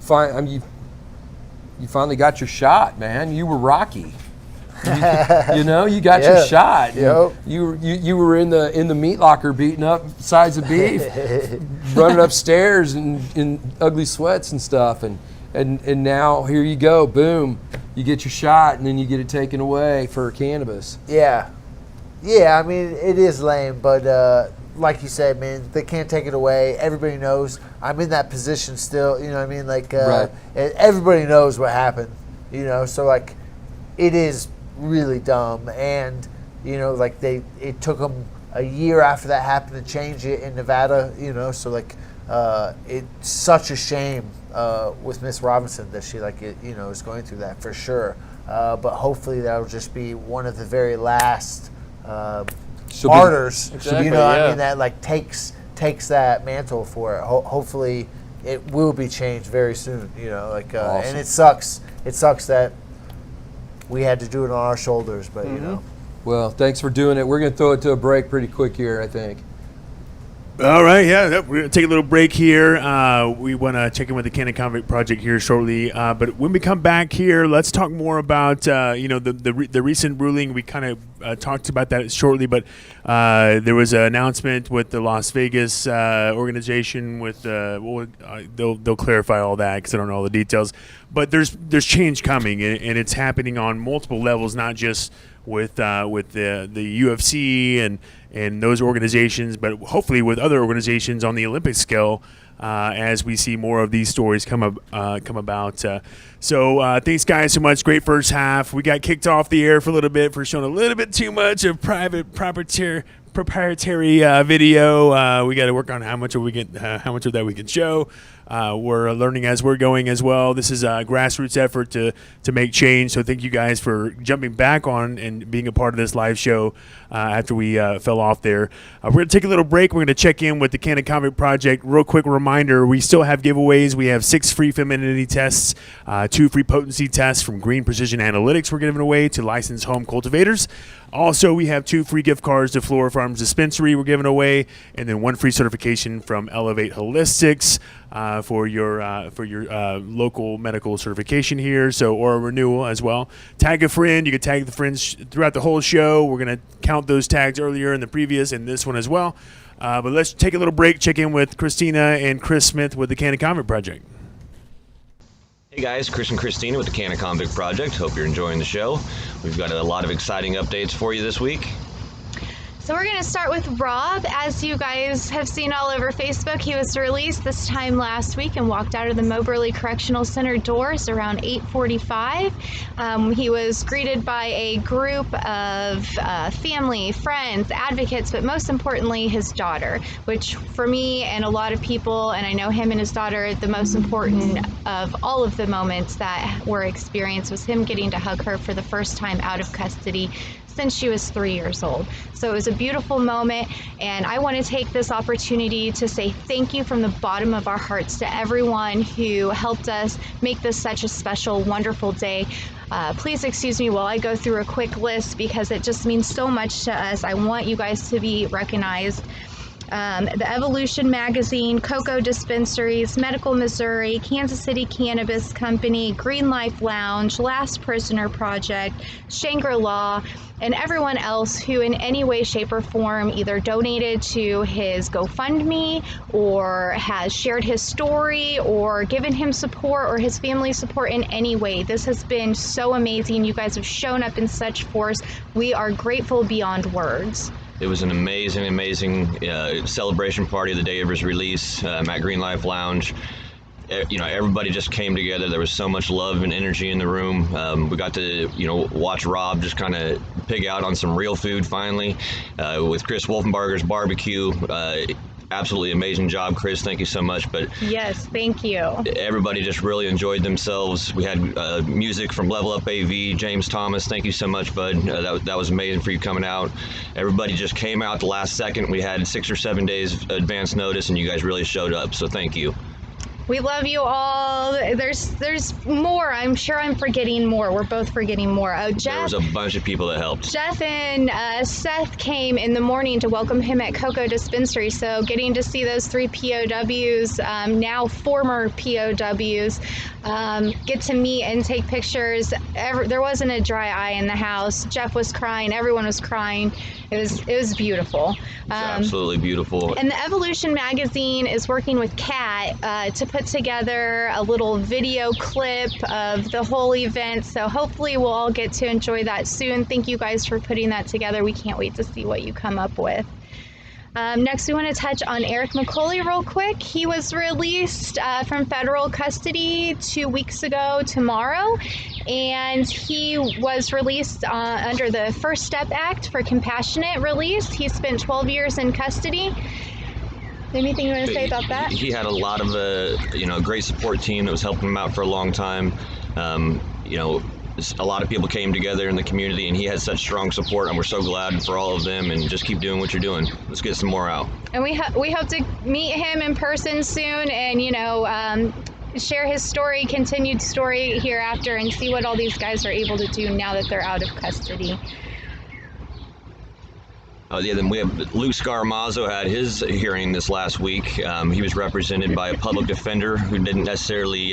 finally got your shot, man. You were Rocky. You got your shot. Yep. You were in the meat locker beating up sides of beef, running upstairs in ugly sweats and stuff, and now here you go, boom, you get your shot, and then you get it taken away for cannabis. Yeah. I mean, it is lame, but like you said, man, they can't take it away. Everybody knows I'm in that position still. You know what I mean? Like, right. Everybody knows what happened. So like, it is really dumb, and like it took them a year after that happened to change it in Nevada. So like, it's such a shame with Miss Robinson that she is going through that for sure. But hopefully that'll just be one of the very last martyrs. Exactly, I mean, that like takes that mantle for it. Hopefully it will be changed very soon. Awesome. And it sucks. It sucks that we had to do it on our shoulders, but Well, thanks for doing it. We're going to throw it to a break pretty quick here, I think. All right, yeah, we're going to take a little break here. We want to check in with the Cannabis Project here shortly. But when we come back here, let's talk more about, the recent ruling. We kind of talked about that shortly, but there was an announcement with the Las Vegas organization with, they'll clarify all that because I don't know all the details. But there's change coming, and it's happening on multiple levels, not just with the UFC and those organizations, but hopefully with other organizations on the Olympic scale, as we see more of these stories come about. So thanks, guys, so much. Great first half. We got kicked off the air for a little bit for showing a little bit too much of proprietary video. We got to work on how much of that we can show. We're learning as we're going as well. This is a grassroots effort to make change. So thank you guys for jumping back on and being a part of this live show after we fell off there. We're going to take a little break. We're going to check in with the Cannabis Project. Real quick reminder, we still have giveaways. We have 6 free femininity tests, 2 free potency tests from Green Precision Analytics we're giving away to licensed home cultivators. Also, we have 2 free gift cards to Flora Farms Dispensary we're giving away, and then 1 free certification from Elevate Holistics for your local medical certification here, or a renewal as well. Tag a friend. You can tag the friends throughout the whole show. We're going to count those tags earlier in the previous and this one as well. But let's take a little break, check in with Christina and Chris Smith with the Cannabis Project. Hey guys, Chris and Christina with the Cannabis Project. Hope you're enjoying the show. We've got a lot of exciting updates for you this week. So we're going to start with Rob. As you guys have seen all over Facebook, he was released this time last week and walked out of the Moberly Correctional Center doors around 8:45. He was greeted by a group of family, friends, advocates, but most importantly his daughter, which for me and a lot of people, and I know him and his daughter, the most important of all of the moments that were experienced was him getting to hug her for the first time out of custody since she was 3 years old. So it was a beautiful moment, and I want to take this opportunity to say thank you from the bottom of our hearts to everyone who helped us make this such a special, wonderful day. Please excuse me while I go through a quick list because it just means so much to us. I want you guys to be recognized. the Evolution Magazine, Cocoa Dispensaries, Medical Missouri, Kansas City Cannabis Company, Green Life Lounge, Last Prisoner Project, Shangri-La, and everyone else who in any way, shape, or form either donated to his GoFundMe or has shared his story or given him support or his family support in any way. This has been so amazing. You guys have shown up in such force. We are grateful beyond words. It was an amazing celebration party the day of his release at Green Life Lounge. Everybody just came together. There was so much love and energy in the room. We got to, watch Rob just kind of pig out on some real food finally with Chris Wolfenbarger's barbecue. Absolutely amazing job, Chris. Thank you so much. But yes, thank you. Everybody just really enjoyed themselves. We had music from Level Up AV, James Thomas. Thank you so much, bud. That was amazing for you coming out. Everybody just came out the last second. We had 6 or 7 days advance notice, and you guys really showed up. So thank you. We love you all. There's more. I'm sure I'm forgetting more. We're both forgetting more. Jeff, there was a bunch of people that helped. Jeff and Seth came in the morning to welcome him at Cocoa Dispensary. So getting to see those 3 POWs, now former POWs, get to meet and take pictures. There wasn't a dry eye in the house. Jeff was crying. Everyone was crying. It was beautiful. It's absolutely beautiful. And the Evolution Magazine is working with Kat to put together a little video clip of the whole event. So hopefully we'll all get to enjoy that soon. Thank you guys for putting that together. We can't wait to see what you come up with. Next, we want to touch on Eric McCauley real quick. He was released from federal custody 2 weeks ago tomorrow, and he was released under the First Step Act for compassionate release. He spent 12 years in custody. Anything you want to say about that? He had a lot of a great support team that was helping him out for a long time. A lot of people came together in the community, and he had such strong support, and we're so glad for all of them. And just keep doing what you're doing. Let's get some more out. And we hope to meet him in person soon, and share his story, continued story hereafter, and see what all these guys are able to do now that they're out of custody. Then we have Luke Scaramazzo had his hearing this last week. He was represented by a public defender who didn't necessarily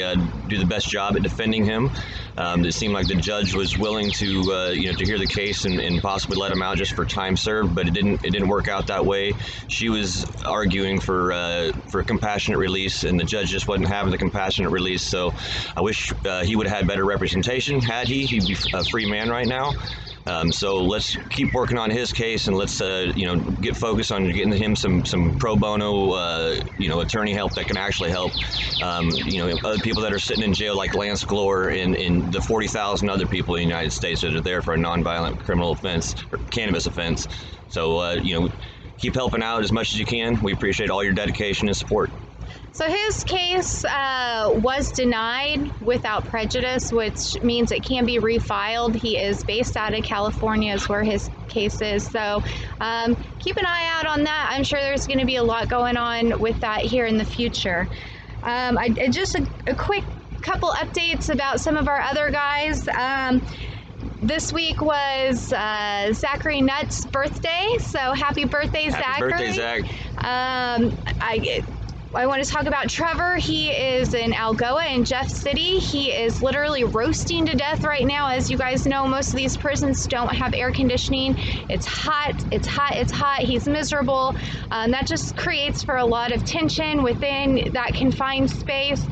do the best job at defending him. It seemed like the judge was willing to to hear the case and possibly let him out just for time served, but it didn't work out that way. She was arguing for compassionate release, and the judge just wasn't having the compassionate release. So I wish he would have had better representation. Had he'd be a free man right now. So let's keep working on his case, and let's get focused on getting him some pro bono attorney help that can actually help other people that are sitting in jail, like Lance Glore and the 40,000 other people in the United States that are there for a nonviolent criminal offense or cannabis offense. So keep helping out as much as you can. We appreciate all your dedication and support. So his case was denied without prejudice, which means it can be refiled. He is based out of California is where his case is. So keep an eye out on that. I'm sure there's going to be a lot going on with that here in the future. Just a quick couple updates about some of our other guys. This week was Zachary Nutt's birthday, so happy birthday, Zachary. Happy birthday, Zach. I want to talk about Trevor. He is in Algoa in Jeff City. He is literally roasting to death right now. As you guys know, most of these prisons don't have air conditioning. It's hot, it's hot, it's hot. He's miserable. That just creates for a lot of tension within that confined space.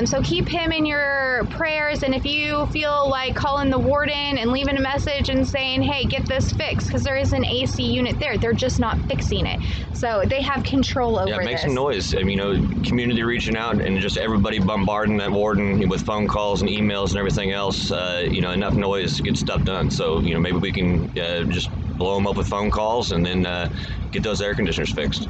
So keep him in your prayers. And if you feel like calling the warden and leaving a message and saying, hey, get this fixed, because there is an AC unit there. They're just not fixing it. So they have control over this. Yeah, make some noise. I mean, community reaching out and just everybody bombarding that warden with phone calls and emails and everything else, enough noise to get stuff done. So, maybe we can just blow them up with phone calls and then get those air conditioners fixed.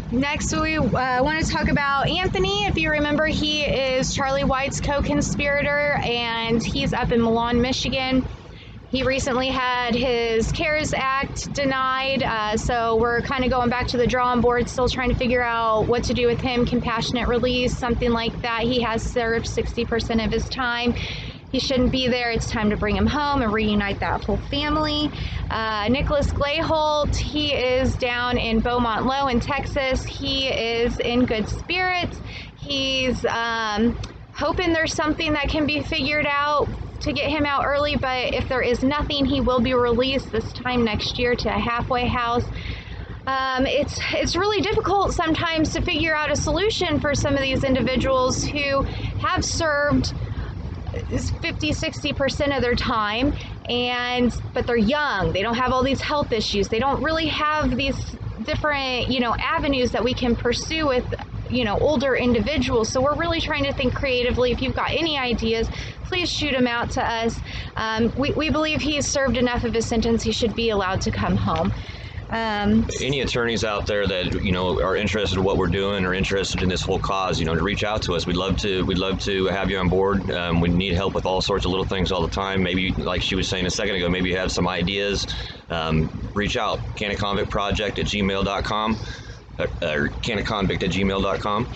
Next, we want to talk about Anthony. If you remember, he is Charlie White's co-conspirator, and he's up in Milan, Michigan. He recently had his CARES Act denied, so we're kind of going back to the drawing board, still trying to figure out what to do with him, compassionate release, something like that. He has served 60% of his time. he shouldn't be there. It's time to bring him home and reunite that whole family. Nicholas Glayholt, he is down in Beaumont Low in Texas. He is in good spirits. He's hoping there's something that can be figured out to get him out early, but if there is nothing, he will be released this time next year to a halfway house. It's really difficult sometimes to figure out a solution for some of these individuals who have served 50-60% of their time, but they're young. They don't have all these health issues. They don't really have these different, avenues that we can pursue with, older individuals. So we're really trying to think creatively. If you've got any ideas, please shoot them out to us. We believe he's served enough of his sentence. He should be allowed to come home. Any attorneys out there that are interested in what we're doing or interested in this whole cause, to reach out to us. We'd love to have you on board. We need help with all sorts of little things all the time. Maybe, like she was saying a second ago, maybe you have some ideas. Reach out. canaconvictproject@gmail.com or canaconvict@gmail.com.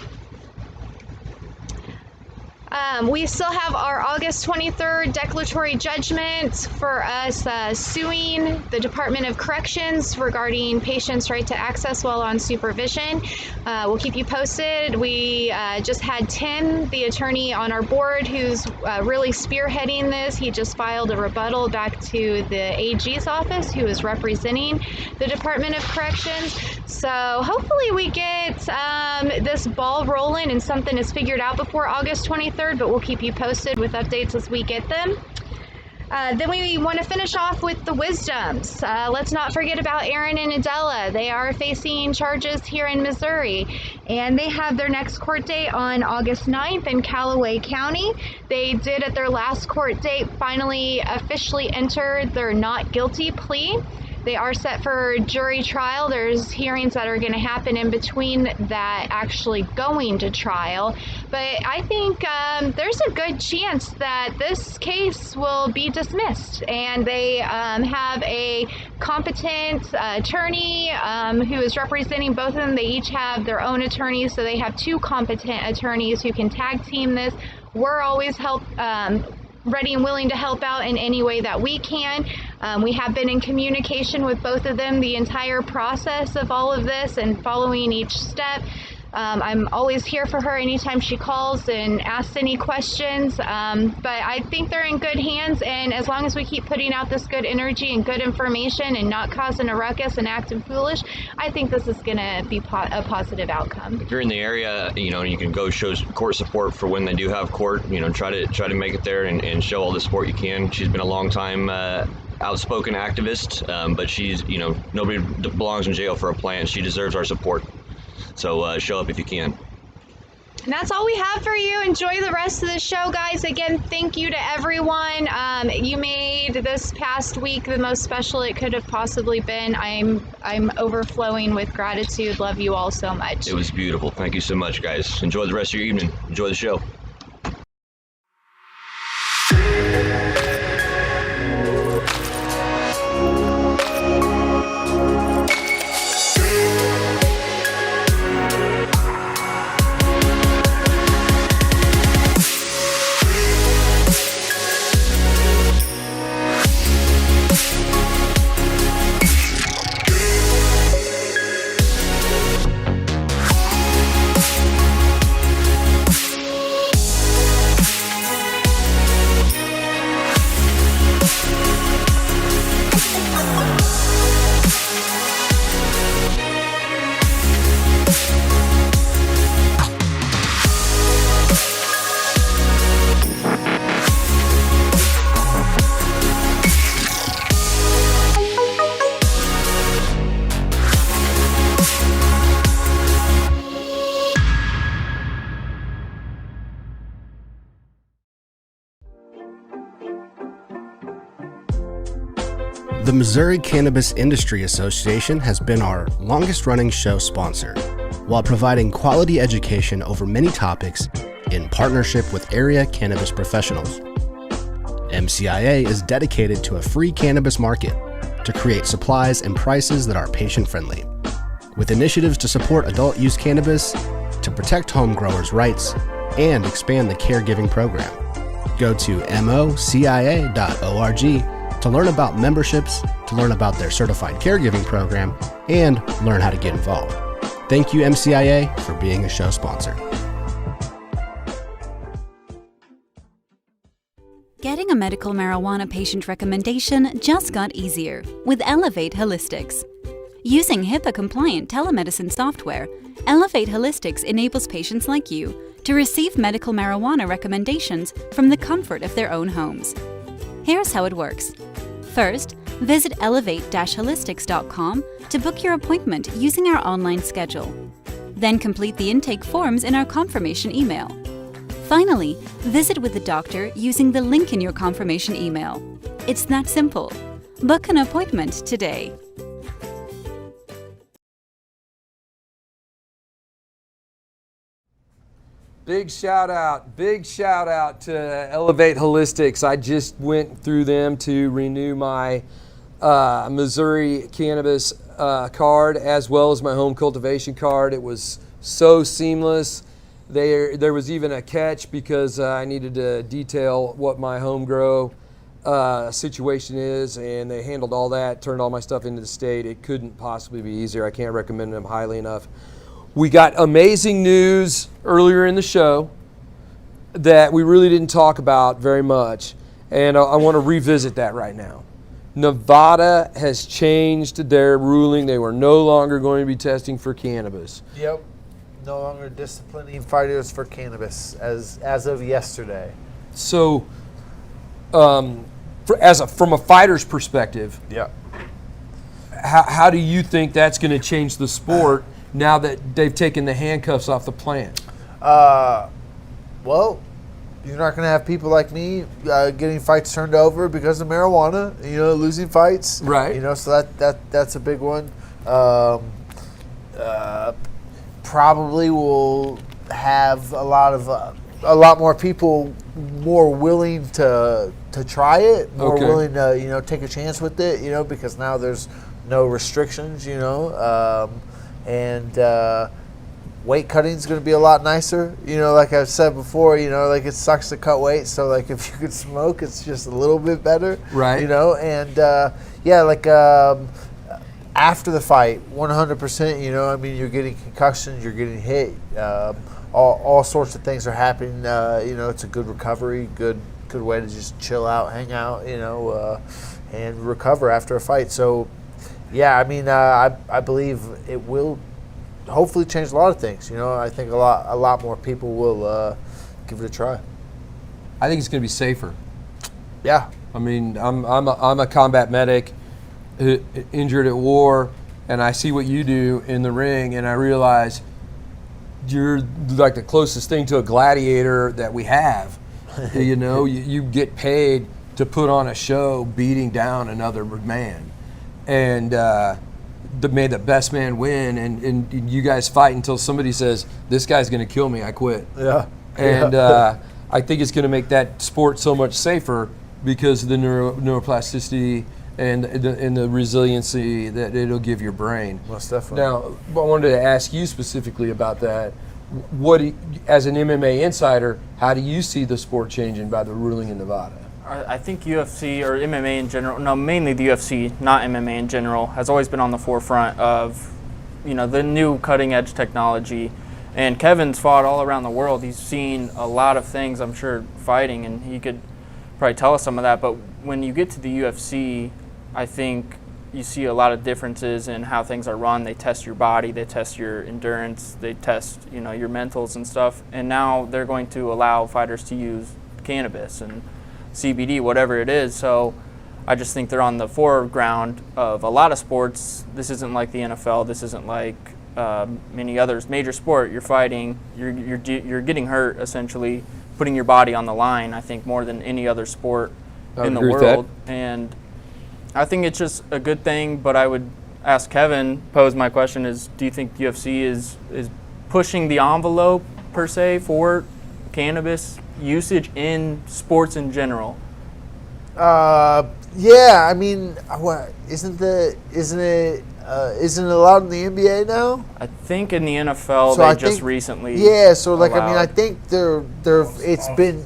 We still have our August 23rd declaratory judgment for us suing the Department of Corrections regarding patients' right to access while on supervision. We'll keep you posted. We just had Tim, the attorney on our board, who's really spearheading this. He just filed a rebuttal back to the AG's office, who is representing the Department of Corrections. So hopefully we get this ball rolling and something is figured out before August 23rd, but we'll keep you posted with updates as we get them. Then we want to finish off with the Wisdoms. Let's not forget about Aaron and Adela. They are facing charges here in Missouri, and they have their next court date on August 9th in Callaway County. They did at their last court date finally officially enter their not guilty plea. They are set for jury trial. There's hearings that are going to happen in between that actually going to trial. But I think there's a good chance that this case will be dismissed. And they have a competent attorney who is representing both of them. They each have their own attorneys, so they have two competent attorneys who can tag team this. We're always ready and willing to help out in any way that we can. We have been in communication with both of them the entire process of all of this and following each step. I'm always here for her anytime she calls and asks any questions, but I think they're in good hands, and as long as we keep putting out this good energy and good information and not causing a ruckus and acting foolish, I think this is going to be a positive outcome. If you're in the area, you can go show court support for when they do have court. Try to make it there and show all the support you can. She's been a long time outspoken activist, but she's nobody belongs in jail for a plant. She deserves our support. So show up if you can. And that's all we have for you. Enjoy the rest of the show, guys. Again, thank you to everyone. You made this past week the most special it could have possibly been. I'm overflowing with gratitude. Love you all so much. It was beautiful. Thank you so much, guys. Enjoy the rest of your evening. Enjoy the show. The Missouri Cannabis Industry Association has been our longest-running show sponsor, while providing quality education over many topics in partnership with area cannabis professionals. MCIA is dedicated to a free cannabis market to create supplies and prices that are patient-friendly, with initiatives to support adult-use cannabis, to protect home growers' rights, and expand the caregiving program. Go to mocia.org to learn about memberships, to learn about their certified caregiving program, and learn how to get involved. Thank you, MCIA, for being a show sponsor. Getting a medical marijuana patient recommendation just got easier with Elevate Holistics. Using HIPAA-compliant telemedicine software, Elevate Holistics enables patients like you to receive medical marijuana recommendations from the comfort of their own homes. Here's how it works. First, visit elevate-holistics.com to book your appointment using our online schedule. Then complete the intake forms in our confirmation email. Finally, visit with the doctor using the link in your confirmation email. It's that simple. Book an appointment today. Big shout out to Elevate Holistics. I just went through them to renew my Missouri Cannabis card as well as my home cultivation card. It was so seamless. There was even a catch because I needed to detail what my home grow situation is, and they handled all that, turned all my stuff into the state. It couldn't possibly be easier. I can't recommend them highly enough. We got amazing news earlier in the show that we really didn't talk about very much, and I want to revisit that right now. Nevada has changed their ruling. They were no longer going to be testing for cannabis. Yep. No longer disciplining fighters for cannabis as of yesterday. So, from a fighter's perspective, yeah, how do you think that's going to change the sport now that they've taken the handcuffs off the plant? Well, you're not going to have people like me getting fights turned over because of marijuana. Losing fights. Right. So that's a big one. Probably will have a lot more people more willing to try it, more willing to take a chance with it, because now there's no restrictions, and weight cutting is going to be a lot nicer, like I've said before, like it sucks to cut weight, so like if you could smoke, it's just a little bit better, right? And after the fight, 100%, you're getting concussions, you're getting hit, all sorts of things are happening. It's a good recovery, good way to just chill out, hang out, and recover after a fight. So, yeah, I believe it will hopefully change a lot of things. I think a lot more people will give it a try. I think it's going to be safer. Yeah. I'm a combat medic, injured at war, and I see what you do in the ring, and I realize you're like the closest thing to a gladiator that we have. You get paid to put on a show beating down another man, and may the best man win, and you guys fight until somebody says, this guy's going to kill me, I quit. Yeah. And I think it's going to make that sport so much safer because of the neuroplasticity and the resiliency that it'll give your brain. Most definitely. Now, I wanted to ask you specifically about that. As an MMA insider, how do you see the sport changing by the ruling in Nevada? I think UFC or MMA in general, no, mainly the UFC, not MMA in general, has always been on the forefront of, the new cutting edge technology. And Kevin's fought all around the world. He's seen a lot of things, I'm sure, fighting, and he could probably tell us some of that. But when you get to the UFC, I think you see a lot of differences in how things are run. They test your body, they test your endurance, they test, your mentals and stuff. And now they're going to allow fighters to use cannabis and CBD, whatever it is. So I just think they're on the foreground of a lot of sports. This isn't like the NFL. This isn't like many others. Major sport, you're fighting, you're getting hurt, essentially, putting your body on the line, I think, more than any other sport in the world. And I think it's just a good thing, but I would ask Kevin, pose my question is, do you think UFC is pushing the envelope, per se, for cannabis usage in sports in general? Yeah, what isn't it allowed in the NBA now? I think in the NFL recently. Yeah, so allowed. I think it's been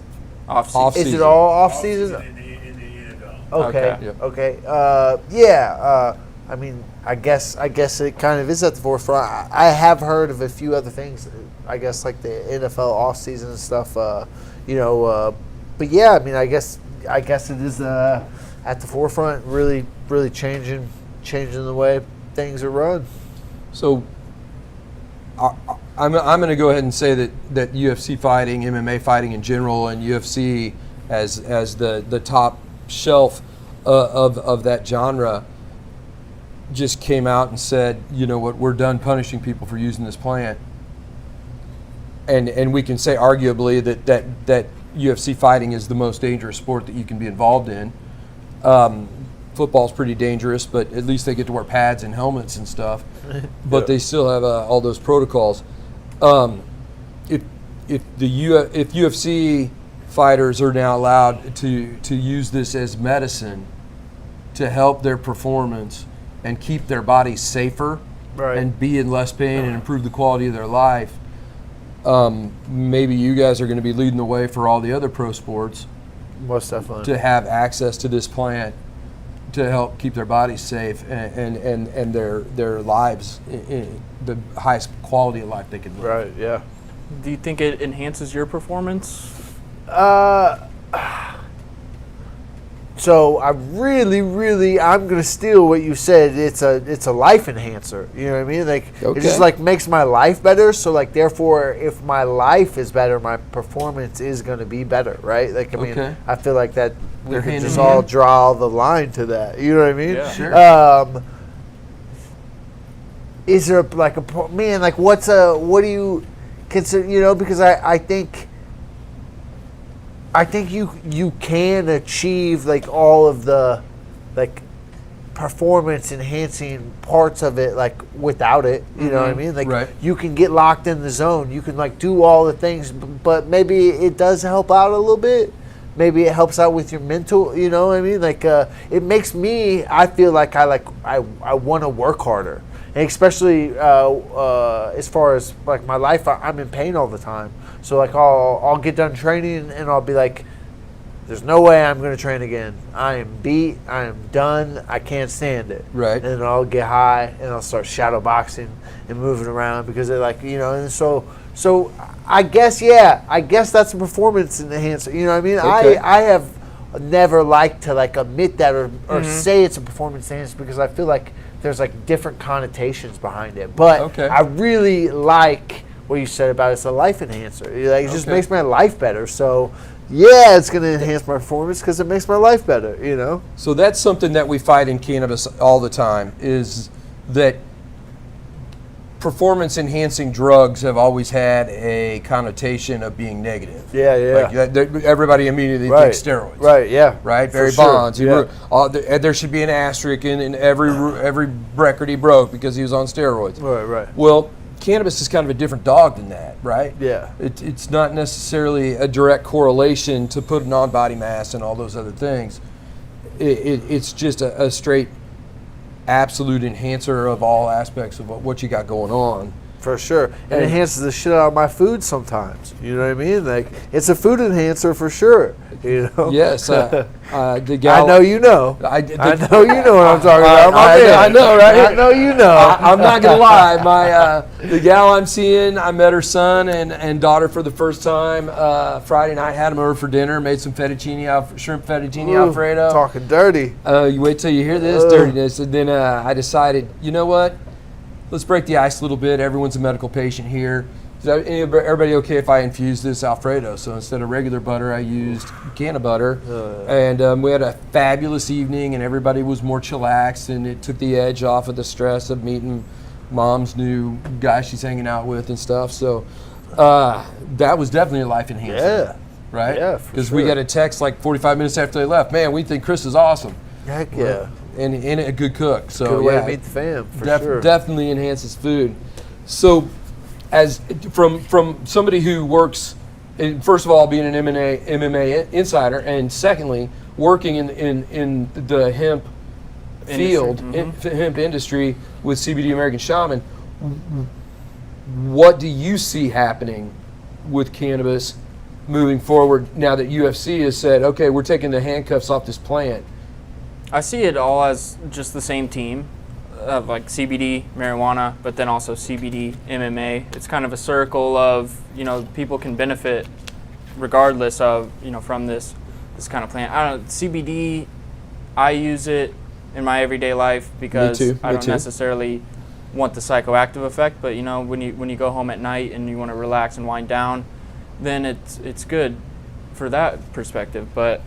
Off-season. Is it all off season? In the NFL. Okay. Okay. Okay. I mean, I guess it kind of is at the forefront. I have heard of a few other things. I guess like the NFL off season and stuff. But yeah, I mean, I guess it is at the forefront, really changing the way things are run. So I'm going to go ahead and say that UFC fighting, MMA fighting in general, and UFC as the top shelf of that genre just came out and said, you know what, we're done punishing people for using this plant. And we can say arguably that UFC fighting is the most dangerous sport that you can be involved in. Football's pretty dangerous, but at least they get to wear pads and helmets and stuff. But they still have all those protocols. If UFC fighters are now allowed to use this as medicine to help their performance and keep their bodies safer, right, and be in less pain and improve the quality of their life, maybe you guys are going to be leading the way for all the other pro sports. Most definitely. To have access to this plant to help keep their bodies safe and their lives in the highest quality of life they can live. Right, yeah. Do you think it enhances your performance? So I'm gonna steal what you said. It's a life enhancer. You know what I mean? Like Okay. it just like makes my life better. So like therefore, if my life is better, my performance is gonna be better, right? Like I mean, Okay. I feel like that we They're could hand in just all hand. draw the line to that. You know what I mean? Yeah. Sure. Is there like what do you consider? You know, because I think you can achieve like all of the like performance enhancing parts of it like without it. You know what I mean? Like Right. you can get locked in the zone. You can like do all the things, but maybe it does help out a little bit. Maybe it helps out with your mental. You know what I mean? Like it makes me. I feel like I want to work harder, and especially as far as like my life. I'm in pain all the time. So like I'll get done training and I'll be like, there's no way I'm going to train again. I am beat. I am done. I can't stand it. Right. And then I'll get high and I'll start shadow boxing and moving around because they're like, you know, and so I guess, I guess that's a performance enhancer. You know what I mean? Okay. I have never liked to like admit that or say it's a performance enhancer because I feel like there's like different connotations behind it. But Okay. I really like what you said about it's a life enhancer. Like, it just makes my life better. So, yeah, it's going to enhance my performance because it makes my life better, you know? So that's something that we fight in cannabis all the time, is that performance-enhancing drugs have always had a connotation of being negative. Yeah. Like, everybody immediately thinks steroids. Right, yeah. Right? Barry For sure, Bonds. There should be an asterisk in every record he broke because he was on steroids. Right. Well, cannabis is kind of a different dog than that, right? Yeah. It's not necessarily a direct correlation to putting on body mass and all those other things. It's just a straight absolute enhancer of all aspects of what you got going on. For sure. And it enhances the shit out of my food sometimes. You know what I mean? Like, it's a food enhancer for sure. You know? Yes. The gal, I know you know. I know you know what I'm talking about. I know, right? I know you know. I'm not gonna lie. The gal I'm seeing, I met her son and daughter for the first time Friday night. Had them over for dinner. Made some shrimp fettuccine Alfredo. Talking dirty. You wait till you hear this dirtiness, and then I decided, you know what? Let's break the ice a little bit. Everyone's a medical patient here. Is everybody okay if I infuse this Alfredo? So instead of regular butter, I used can of butter. And we had a fabulous evening, and everybody was more chillaxed, and it took the edge off of the stress of meeting mom's new guy she's hanging out with and stuff. So that was definitely a life enhancer. Yeah. Right? Yeah, for Because sure. we got a text like 45 minutes after they left. Man, we think Chris is awesome. Heck yeah. And a good cook. So Good way to meet the fam, for sure. Definitely enhances food. So, as from somebody who works, first of all, being an MMA insider, and secondly, working in the hemp field, hemp industry with CBD American Shaman, what do you see happening with cannabis moving forward now that UFC has said, okay, we're taking the handcuffs off this plant? I see it all as just the same team of like CBD, marijuana, but then also CBD, MMA. It's kind of a circle of, people can benefit regardless of, from this kind of plant. CBD, I use it in my everyday life because I don't necessarily want the psychoactive effect, but when you go home at night and you want to relax and wind down, then it's good for that perspective. But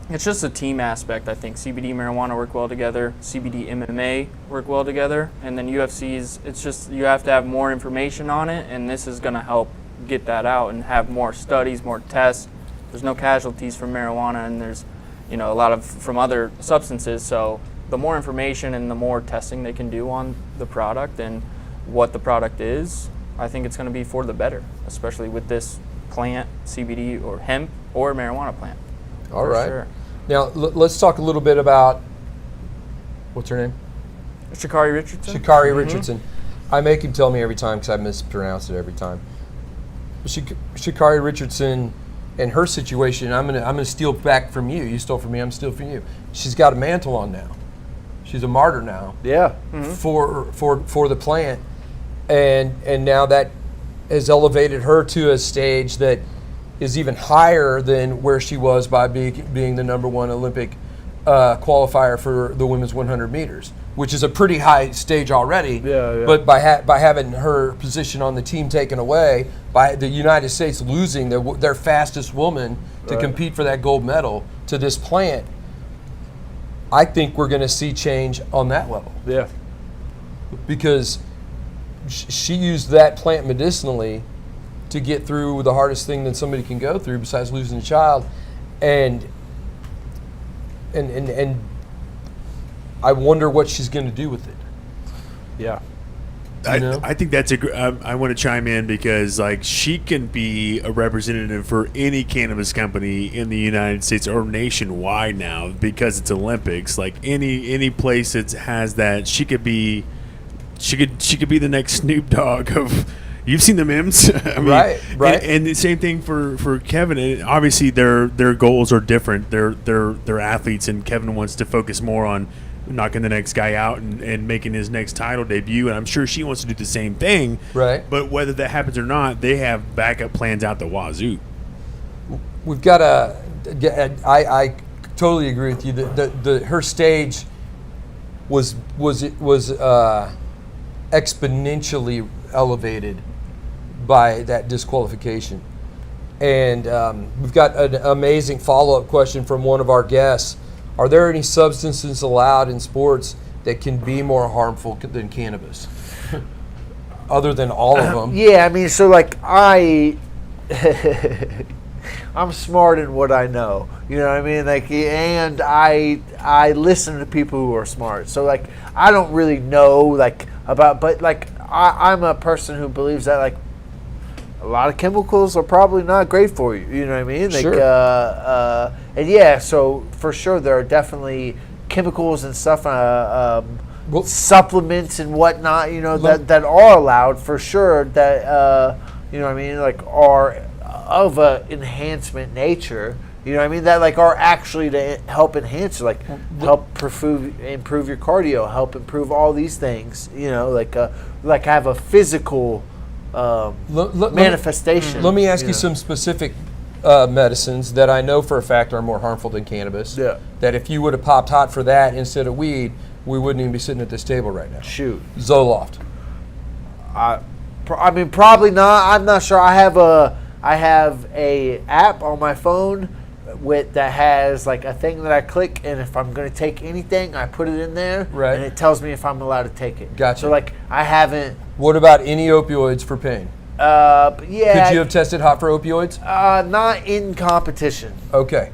it's just a team aspect. I think CBD, marijuana work well together. CBD, MMA work well together. And then UFC's, it's just you have to have more information on it, and this is going to help get that out and have more studies, more tests. There's no casualties from marijuana, and there's a lot of from other substances. So the more information and the more testing they can do on the product and what the product is, I think it's going to be for the better, especially with this plant, CBD or hemp or marijuana plant. All right. Sure. Now, let's talk a little bit about, what's her name? Sha'Carri Richardson. Sha'Carri Richardson. I make him tell me every time because I mispronounce it every time. Sha'Carri Richardson and her situation, I'm gonna steal back from you. You stole from me, I'm stealing from you. She's got a mantle on now. She's a martyr now. Yeah. For the plant. And now that has elevated her to a stage that is even higher than where she was by being the number one Olympic qualifier for the women's 100 meters, which is a pretty high stage already. Yeah. But by having her position on the team taken away, by the United States losing their fastest woman to compete for that gold medal to this plant, I think we're going to see change on that level. Yeah. Because she used that plant medicinally to get through the hardest thing that somebody can go through besides losing a child, and I wonder what she's going to do with it. Yeah. I think that's I want to chime in because she can be a representative for any cannabis company in the United States or nationwide now because it's Olympics. Like any place that has that, she could be the next Snoop Dogg of. You've seen the memes, I mean, right. And the same thing for Kevin. And obviously, their goals are different. They're athletes, and Kevin wants to focus more on knocking the next guy out and making his next title debut. And I'm sure she wants to do the same thing. Right. But whether that happens or not, they have backup plans out the wazoo. We've got I totally agree with you. Her stage was exponentially elevated by that disqualification. And we've got an amazing follow-up question from one of our guests. Are there any substances allowed in sports that can be more harmful than cannabis? Other than all of them. Yeah, I mean, so I'm smart in what I know. You know what I mean? And I listen to people who are smart. So I don't really know about, but I'm a person who believes that a lot of chemicals are probably not great for you. You know what I mean? Sure. And yeah, so for sure there are definitely chemicals and stuff, supplements and whatnot. That are allowed for sure. That you know what I mean? Are of a enhancement nature. You know what I mean? That are actually to help enhance, help improve your cardio, help improve all these things. Have a physical manifestation. Let me ask you some specific medicines that I know for a fact are more harmful than cannabis. Yeah. That if you would have popped hot for that instead of weed, we wouldn't even be sitting at this table right now. Shoot. Zoloft. I mean, probably not. I'm not sure. I have a app on my phone that has a thing that I click, and if I'm going to take anything, I put it in there, and it tells me if I'm allowed to take it. Gotcha. So I haven't. What about any opioids for pain? Yeah. Could you have tested hot for opioids? Not in competition. Okay.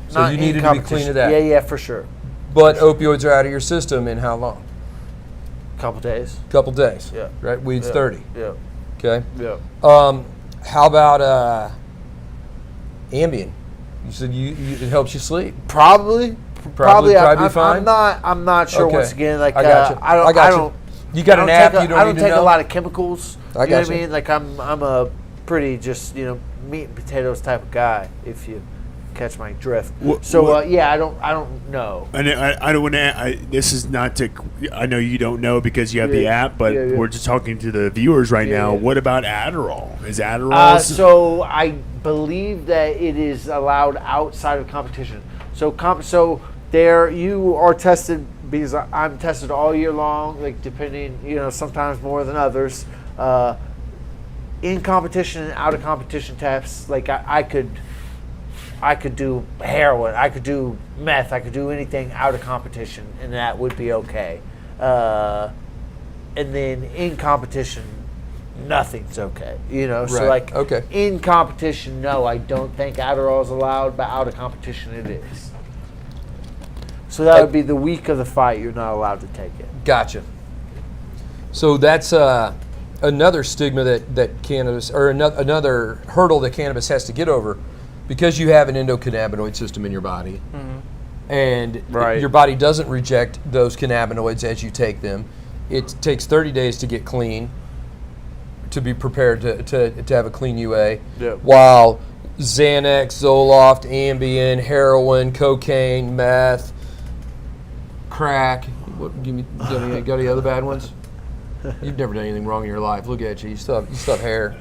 So Not you needed to be clean of that. Yeah, for sure. But opioids are out of your system in how long? Couple days. Couple days. Yeah. Right? Weed's 30. Yeah. Okay. Yeah. How about Ambien? You said it helps you sleep. Probably. Probably fine. I'm not sure. Okay. Once again, I got you. I don't. You got an app. You don't I don't need take to know? A lot of chemicals. I got you know what I mean? I'm a pretty just meat and potatoes type of guy. If you catch my drift. Yeah, I don't know. And I don't want to. This is not to. I know you don't know because you have the app, but we're just talking to the viewers right now. Yeah. What about Adderall? Is Adderall? So I believe that it is allowed outside of competition. So there you are tested, because I'm tested all year long, like depending, sometimes more than others. In competition and out of competition tests, like I could do heroin, I could do meth, I could do anything out of competition, and that would be okay. And then in competition, nothing's okay. So okay. In competition, no, I don't think Adderall is allowed, but out of competition, it is. So that would be the week of the fight. You're not allowed to take it. Gotcha. So that's another stigma that cannabis, or another hurdle that cannabis has to get over, because you have an endocannabinoid system in your body, and your body doesn't reject those cannabinoids as you take them. It takes 30 days to get clean, to be prepared to have a clean UA, while Xanax, Zoloft, Ambien, heroin, cocaine, meth, crack. Got any other bad ones? You've never done anything wrong in your life. Look at you. You still have hair.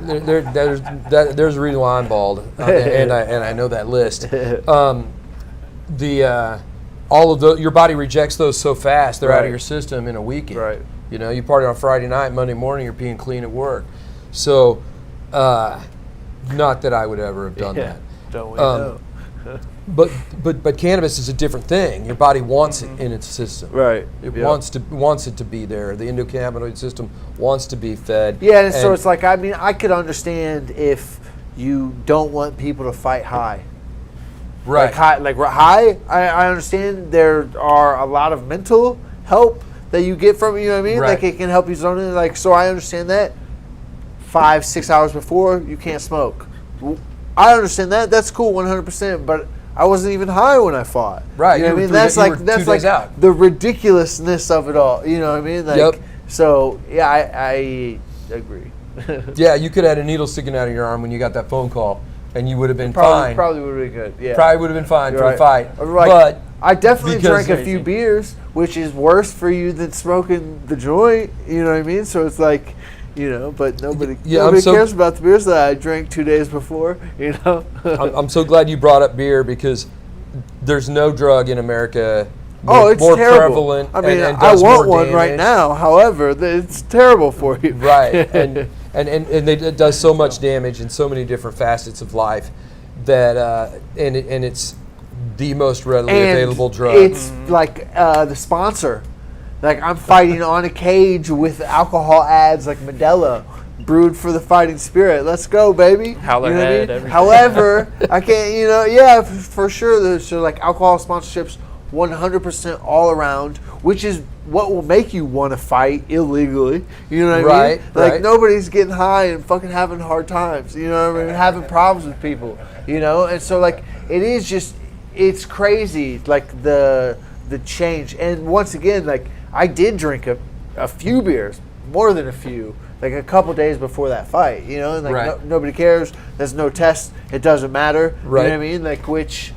There's a reason why I'm bald, and I know that list. All of your body rejects those so fast; they're out of your system in a weekend. Right. You party on Friday night, Monday morning, you're being clean at work. So, not that I would ever have done that. Don't we know? But cannabis is a different thing. Your body wants it in its system. Right. It wants it to be there. The endocannabinoid system wants to be fed. Yeah, and so it's like, I could understand if you don't want people to fight high. Right. High, I understand there are a lot of mental help that you get from it, you know what I mean? Right. Like it can help you zone in. So I understand that. 5-6 hours before, you can't smoke. I understand that. That's cool, 100%. But I wasn't even high when I fought. Right. You know what I mean? That's like the ridiculousness of it all. You know what I mean? Like, So yeah, I agree. Yeah, you could have had a needle sticking out of your arm when you got that phone call, and you would have been fine. Probably would have been good. Yeah. Probably would have been fine for the fight. Like, but I definitely drank a few beers, which is worse for you than smoking the joint. You know what I mean? So it's like, but nobody cares about the beers that I drank 2 days before. I'm so glad you brought up beer, because there's no drug in America it's more terrible. prevalent. I mean, and I does want more one right damage. now. However, it's terrible for you. Right, and it does so much damage in so many different facets of life that and it's the most readily available drug. It's like the sponsor. Like I'm fighting on a cage with alcohol ads like Modelo, brewed for the fighting spirit. Let's go, baby. Howlerhead, everything. However, I can't, for sure. There's like alcohol sponsorships 100% all around, which is what will make you want to fight illegally. You know what I mean? Like nobody's getting high and fucking having hard times. You know what I mean? Having problems with people. And so like it is just, it's crazy. Like the change. And once again, like I did drink a few beers, more than a few, like a couple days before that fight. And like nobody cares. There's no test. It doesn't matter. Right. You know what I mean? Like which.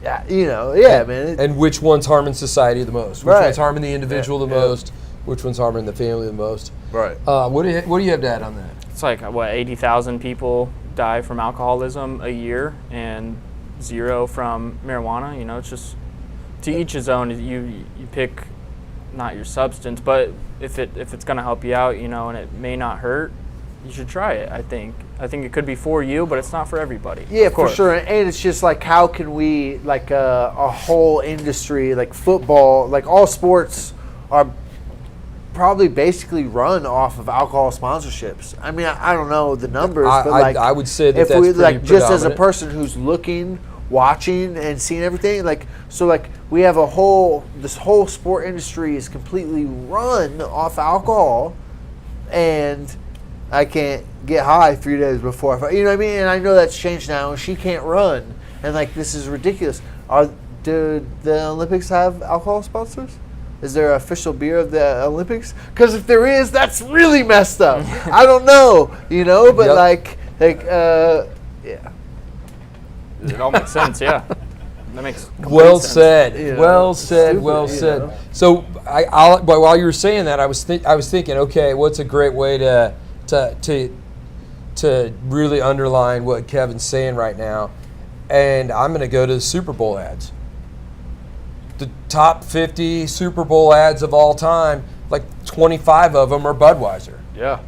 Yeah, man. And which one's harming society the most? Which one's harming the individual the most? Which one's harming the family the most? Right. What do you have to add on that? It's like 80,000 people die from alcoholism a year, and 0 from marijuana. It's just to each his own. You pick not your substance, but if it's gonna help you out, and it may not hurt, you should try it. I think it could be for you, but it's not for everybody. Yeah, for sure. And it's just like, how can we, like a whole industry, like football, like all sports are probably basically run off of alcohol sponsorships. I mean, I don't know the numbers, but like I would say that if that's we pretty like just as a predominant. person who's looking, watching, and seeing everything, like so, like we have this whole sport industry is completely run off alcohol, and I can't get high 3 days before I fight. You know what I mean? And I know that's changed now. She can't run, and like this is ridiculous. Do the Olympics have alcohol sponsors? Is there an official beer of the Olympics? Because if there is, that's really messed up. I don't know, but yeah. It all makes sense, yeah. That makes complete Well sense. said. Well said. Well said. So while you were saying that, I was thinking, okay, what's a great way to really underline what Kevin's saying right now? And I'm going to go to the Super Bowl ads. The top 50 Super Bowl ads of all time, like 25 of them are Budweiser. Yeah.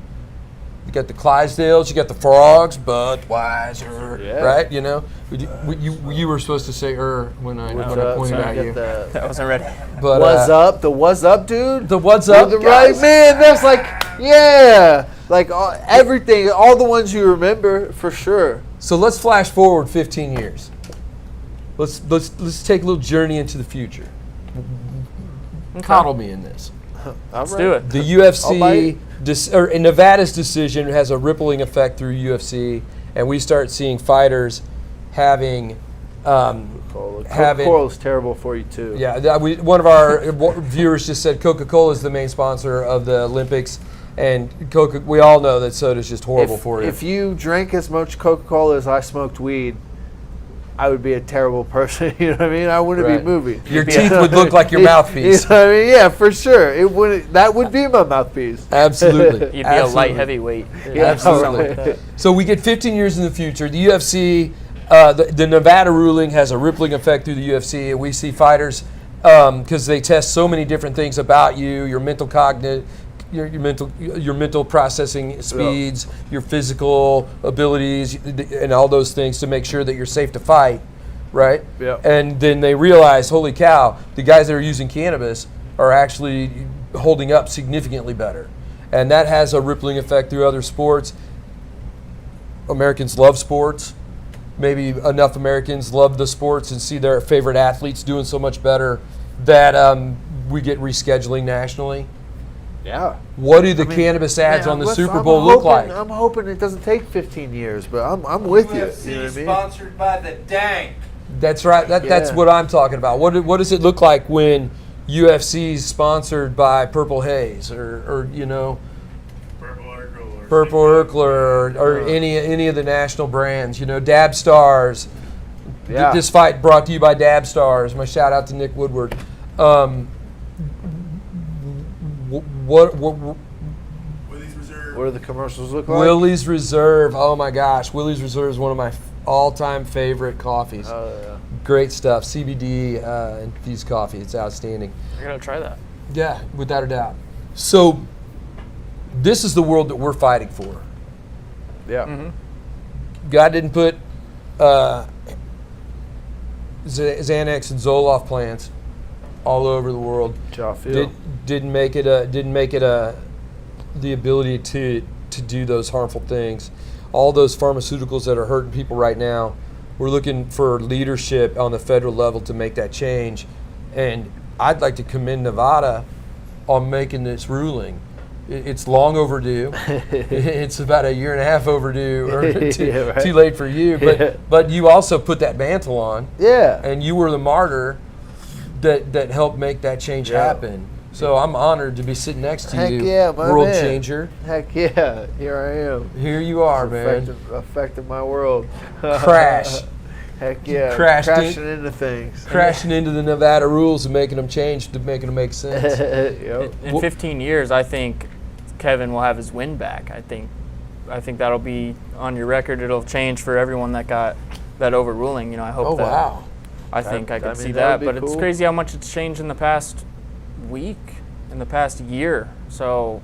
You got the Clydesdales, you got the Frogs, Budweiser, right? You were supposed to say when I pointed at you. I wasn't ready. But what's up? The what's up, dude? The what's up, the guys. right man. That's like everything, all the ones you remember for sure. So let's flash forward 15 years. Let's take a little journey into the future. Coddle me in this. Let's do it. The UFC, Nevada's decision has a rippling effect through UFC, and we start seeing fighters having. Coca-Cola is terrible for you too. Yeah, one of our viewers just said Coca-Cola is the main sponsor of the Olympics, and we all know that soda is just horrible for you. If you drank as much Coca-Cola as I smoked weed, I would be a terrible person. You know what I mean? I wouldn't be moving. Your teeth would look like your mouthpiece. You know what I mean? Yeah, for sure. That would be my mouthpiece. Absolutely. You'd be a light heavyweight. Yeah, absolutely. So we get 15 years in the future. The UFC, the Nevada ruling has a rippling effect through the UFC, and we see fighters because they test so many different things about you, your mental cognitive. Your mental processing speeds, your physical abilities, and all those things to make sure that you're safe to fight, right? Yeah. And then they realize, holy cow, the guys that are using cannabis are actually holding up significantly better, and that has a rippling effect through other sports. Americans love sports. Maybe enough Americans love the sports and see their favorite athletes doing so much better that we get rescheduling nationally. Yeah. What do the cannabis ads on the Super Bowl look like? I'm hoping it doesn't take 15 years, but I'm with you. UFC You know what I mean? sponsored by the Dank. That's right. That's what I'm talking about. What does it look like when UFC's sponsored by Purple Haze or Purple Urkel or any of the national brands? Dab Stars. Yeah. This fight brought to you by Dab Stars. My shout out to Nick Woodward. What do the commercials look like? Willie's Reserve. Oh my gosh, Willie's Reserve is one of my all-time favorite coffees. Oh yeah. Great stuff. CBD infused coffee. It's outstanding. I gotta try that. Yeah, without a doubt. So this is the world that we're fighting for. Yeah. Mm-hmm. God didn't put Xanax and Zoloft plants all over the world. Didn't make it the ability to do those harmful things. All those pharmaceuticals that are hurting people right now, we're looking for leadership on the federal level to make that change. And I'd like to commend Nevada on making this ruling. It's long overdue. It's about 1.5 years overdue, or too late for you. But you also put that mantle on. Yeah. And you were the martyr that helped make that change happen. So I'm honored to be sitting next to you, world changer. Heck yeah, here I am. Here you are, man. Affecting my world. Crash. Heck yeah, crashing into things. Crashing into the Nevada rules and making them change to making them make sense. Yep. In 15 years, I think Kevin will have his win back. I think that'll be on your record. It'll change for everyone that got that overruling. I hope that. Wow. I could see that, but it's crazy how much it's changed in the past week, in the past year. So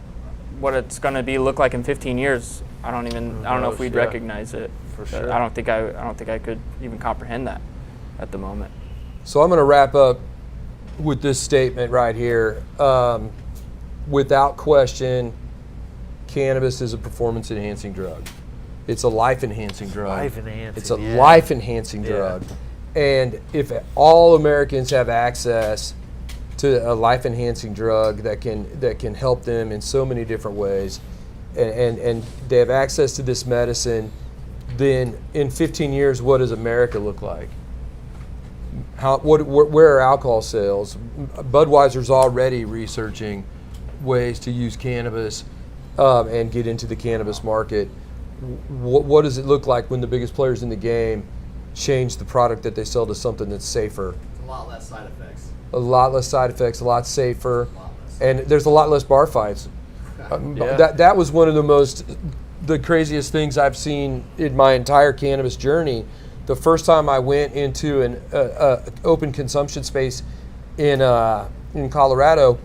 what it's going to look like in 15 years, I don't know if we'd recognize it. For sure. I don't think I could even comprehend that at the moment. So I'm going to wrap up with this statement right here. Without question, cannabis is a performance-enhancing drug. It's a life-enhancing drug. It's a life-enhancing drug. And if all Americans have access to a life-enhancing drug that can help them in so many different ways, and they have access to this medicine, then in 15 years, what does America look like? where are alcohol sales? Budweiser's already researching ways to use cannabis and get into the cannabis market. What does it look like when the biggest players in the game change the product that they sell to something that's safer? A lot less side effects. A lot less side effects, a lot safer, and there's a lot less bar fights. That was one of the craziest things I've seen in my entire cannabis journey. The first time I went into an open consumption space in Colorado,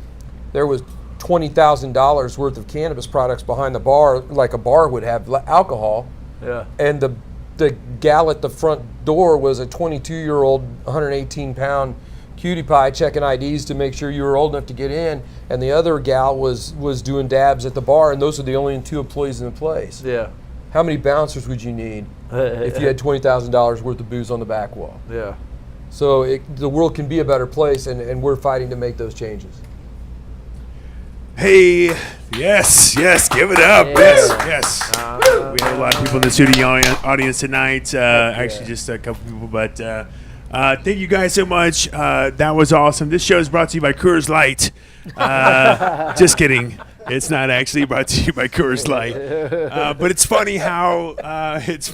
there was $20,000 worth of cannabis products behind the bar, like a bar would have alcohol. Yeah. And the gal at the front door was a 22-year-old, 118-pound cutie pie checking IDs to make sure you were old enough to get in, and the other gal was doing dabs at the bar, and those are the only 2 employees in the place. Yeah. How many bouncers would you need if you had $20,000 worth of booze on the back wall? Yeah. So the world can be a better place, and we're fighting to make those changes. Hey, yes, give it up. Yes. We have a lot of people in the studio audience tonight. Actually, just a couple people, but thank you guys so much. That was awesome. This show is brought to you by Coors Light. Just kidding. It's not actually brought to you by Coors Light. But it's funny how it's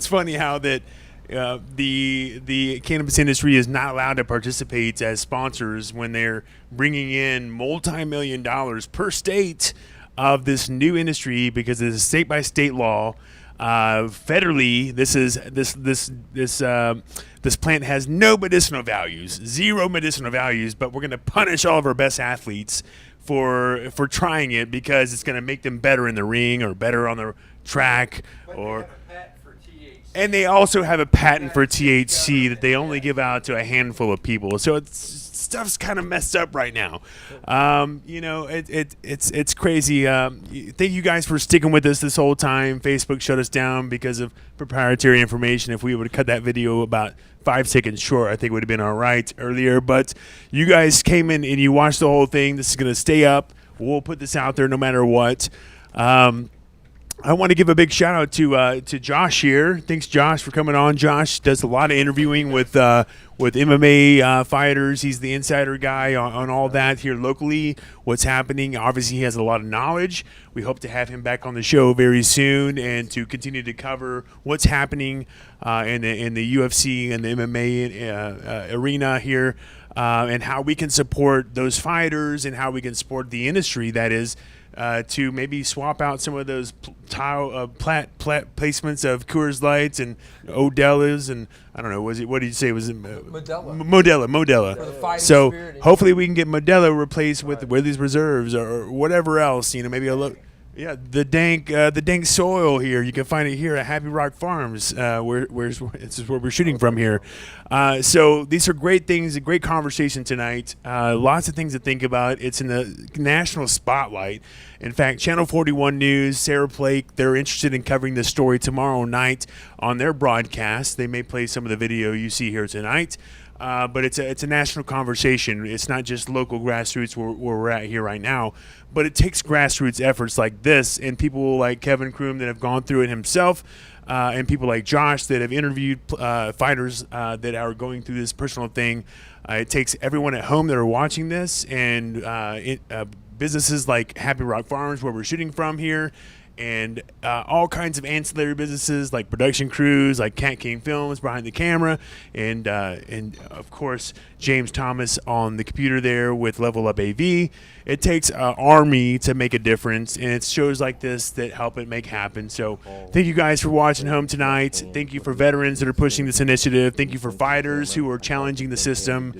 funny how that the cannabis industry is not allowed to participate as sponsors when they're bringing in multi-million dollars per state of this new industry because it's a state-by-state law. Federally, this plant has no medicinal values, 0 medicinal values, but we're going to punish all of our best athletes for trying it because it's going to make them better in the ring or better on the track. And they also have a patent for THC that they only give out to a handful of people. So stuff's kind of messed up right now. It's crazy. Thank you guys for sticking with us this whole time. Facebook shut us down because of proprietary information. If we would have cut that video about 5 seconds short, I think it would have been all right earlier. But you guys came in and you watched the whole thing. This is going to stay up. We'll put this out there no matter what. I want to give a big shout out to Josh here. Thanks, Josh, for coming on. Josh does a lot of interviewing with MMA fighters. He's the insider guy on all that here locally, what's happening. Obviously, he has a lot of knowledge. We hope to have him back on the show very soon and to continue to cover what's happening in the UFC and the MMA arena here and how we can support those fighters and how we can support the industry that is to maybe swap out some of those placements of Coors Lights and Odellas and I don't know. What did you say? Was it Modella? So hopefully we can get Modella replaced with these reserves or whatever else. Maybe a look. Yeah, the dank soil here. You can find it here at Happy Rock Farms. This is where we're shooting from here. So these are great things, a great conversation tonight. Lots of things to think about. It's in the national spotlight. In fact, Channel 41 News, Sarah Blake, they're interested in covering this story tomorrow night on their broadcast. They may play some of the video you see here tonight. But it's a national conversation. It's not just local grassroots where we're at here right now, but it takes grassroots efforts like this and people like Kevin Croom that have gone through it himself and people like Josh that have interviewed fighters that are going through this personal thing. It takes everyone at home that are watching this and businesses like Happy Rock Farms where we're shooting from here and all kinds of ancillary businesses like production crews, like Cat King Films behind the camera, and of course James Thomas on the computer there with Level Up AV. It takes an army to make a difference, and it's shows like this that help it make happen. So thank you guys for watching home tonight. Thank you for veterans that are pushing this initiative. Thank you for fighters who are challenging the system.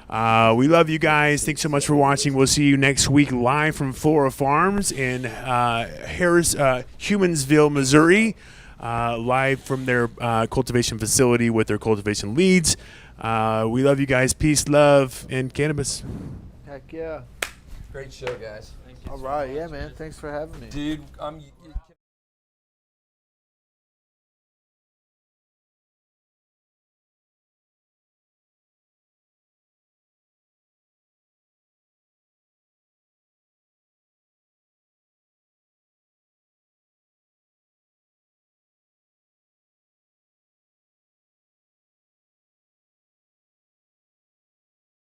We love you guys. Thanks so much for watching. We'll see you next week live from Flora Farms in Humansville, Missouri, live from their cultivation facility with their cultivation leads. We love you guys. Peace, love, and cannabis. Heck yeah. Great show, guys. All right. Yeah, man. Thanks for having me. Dude,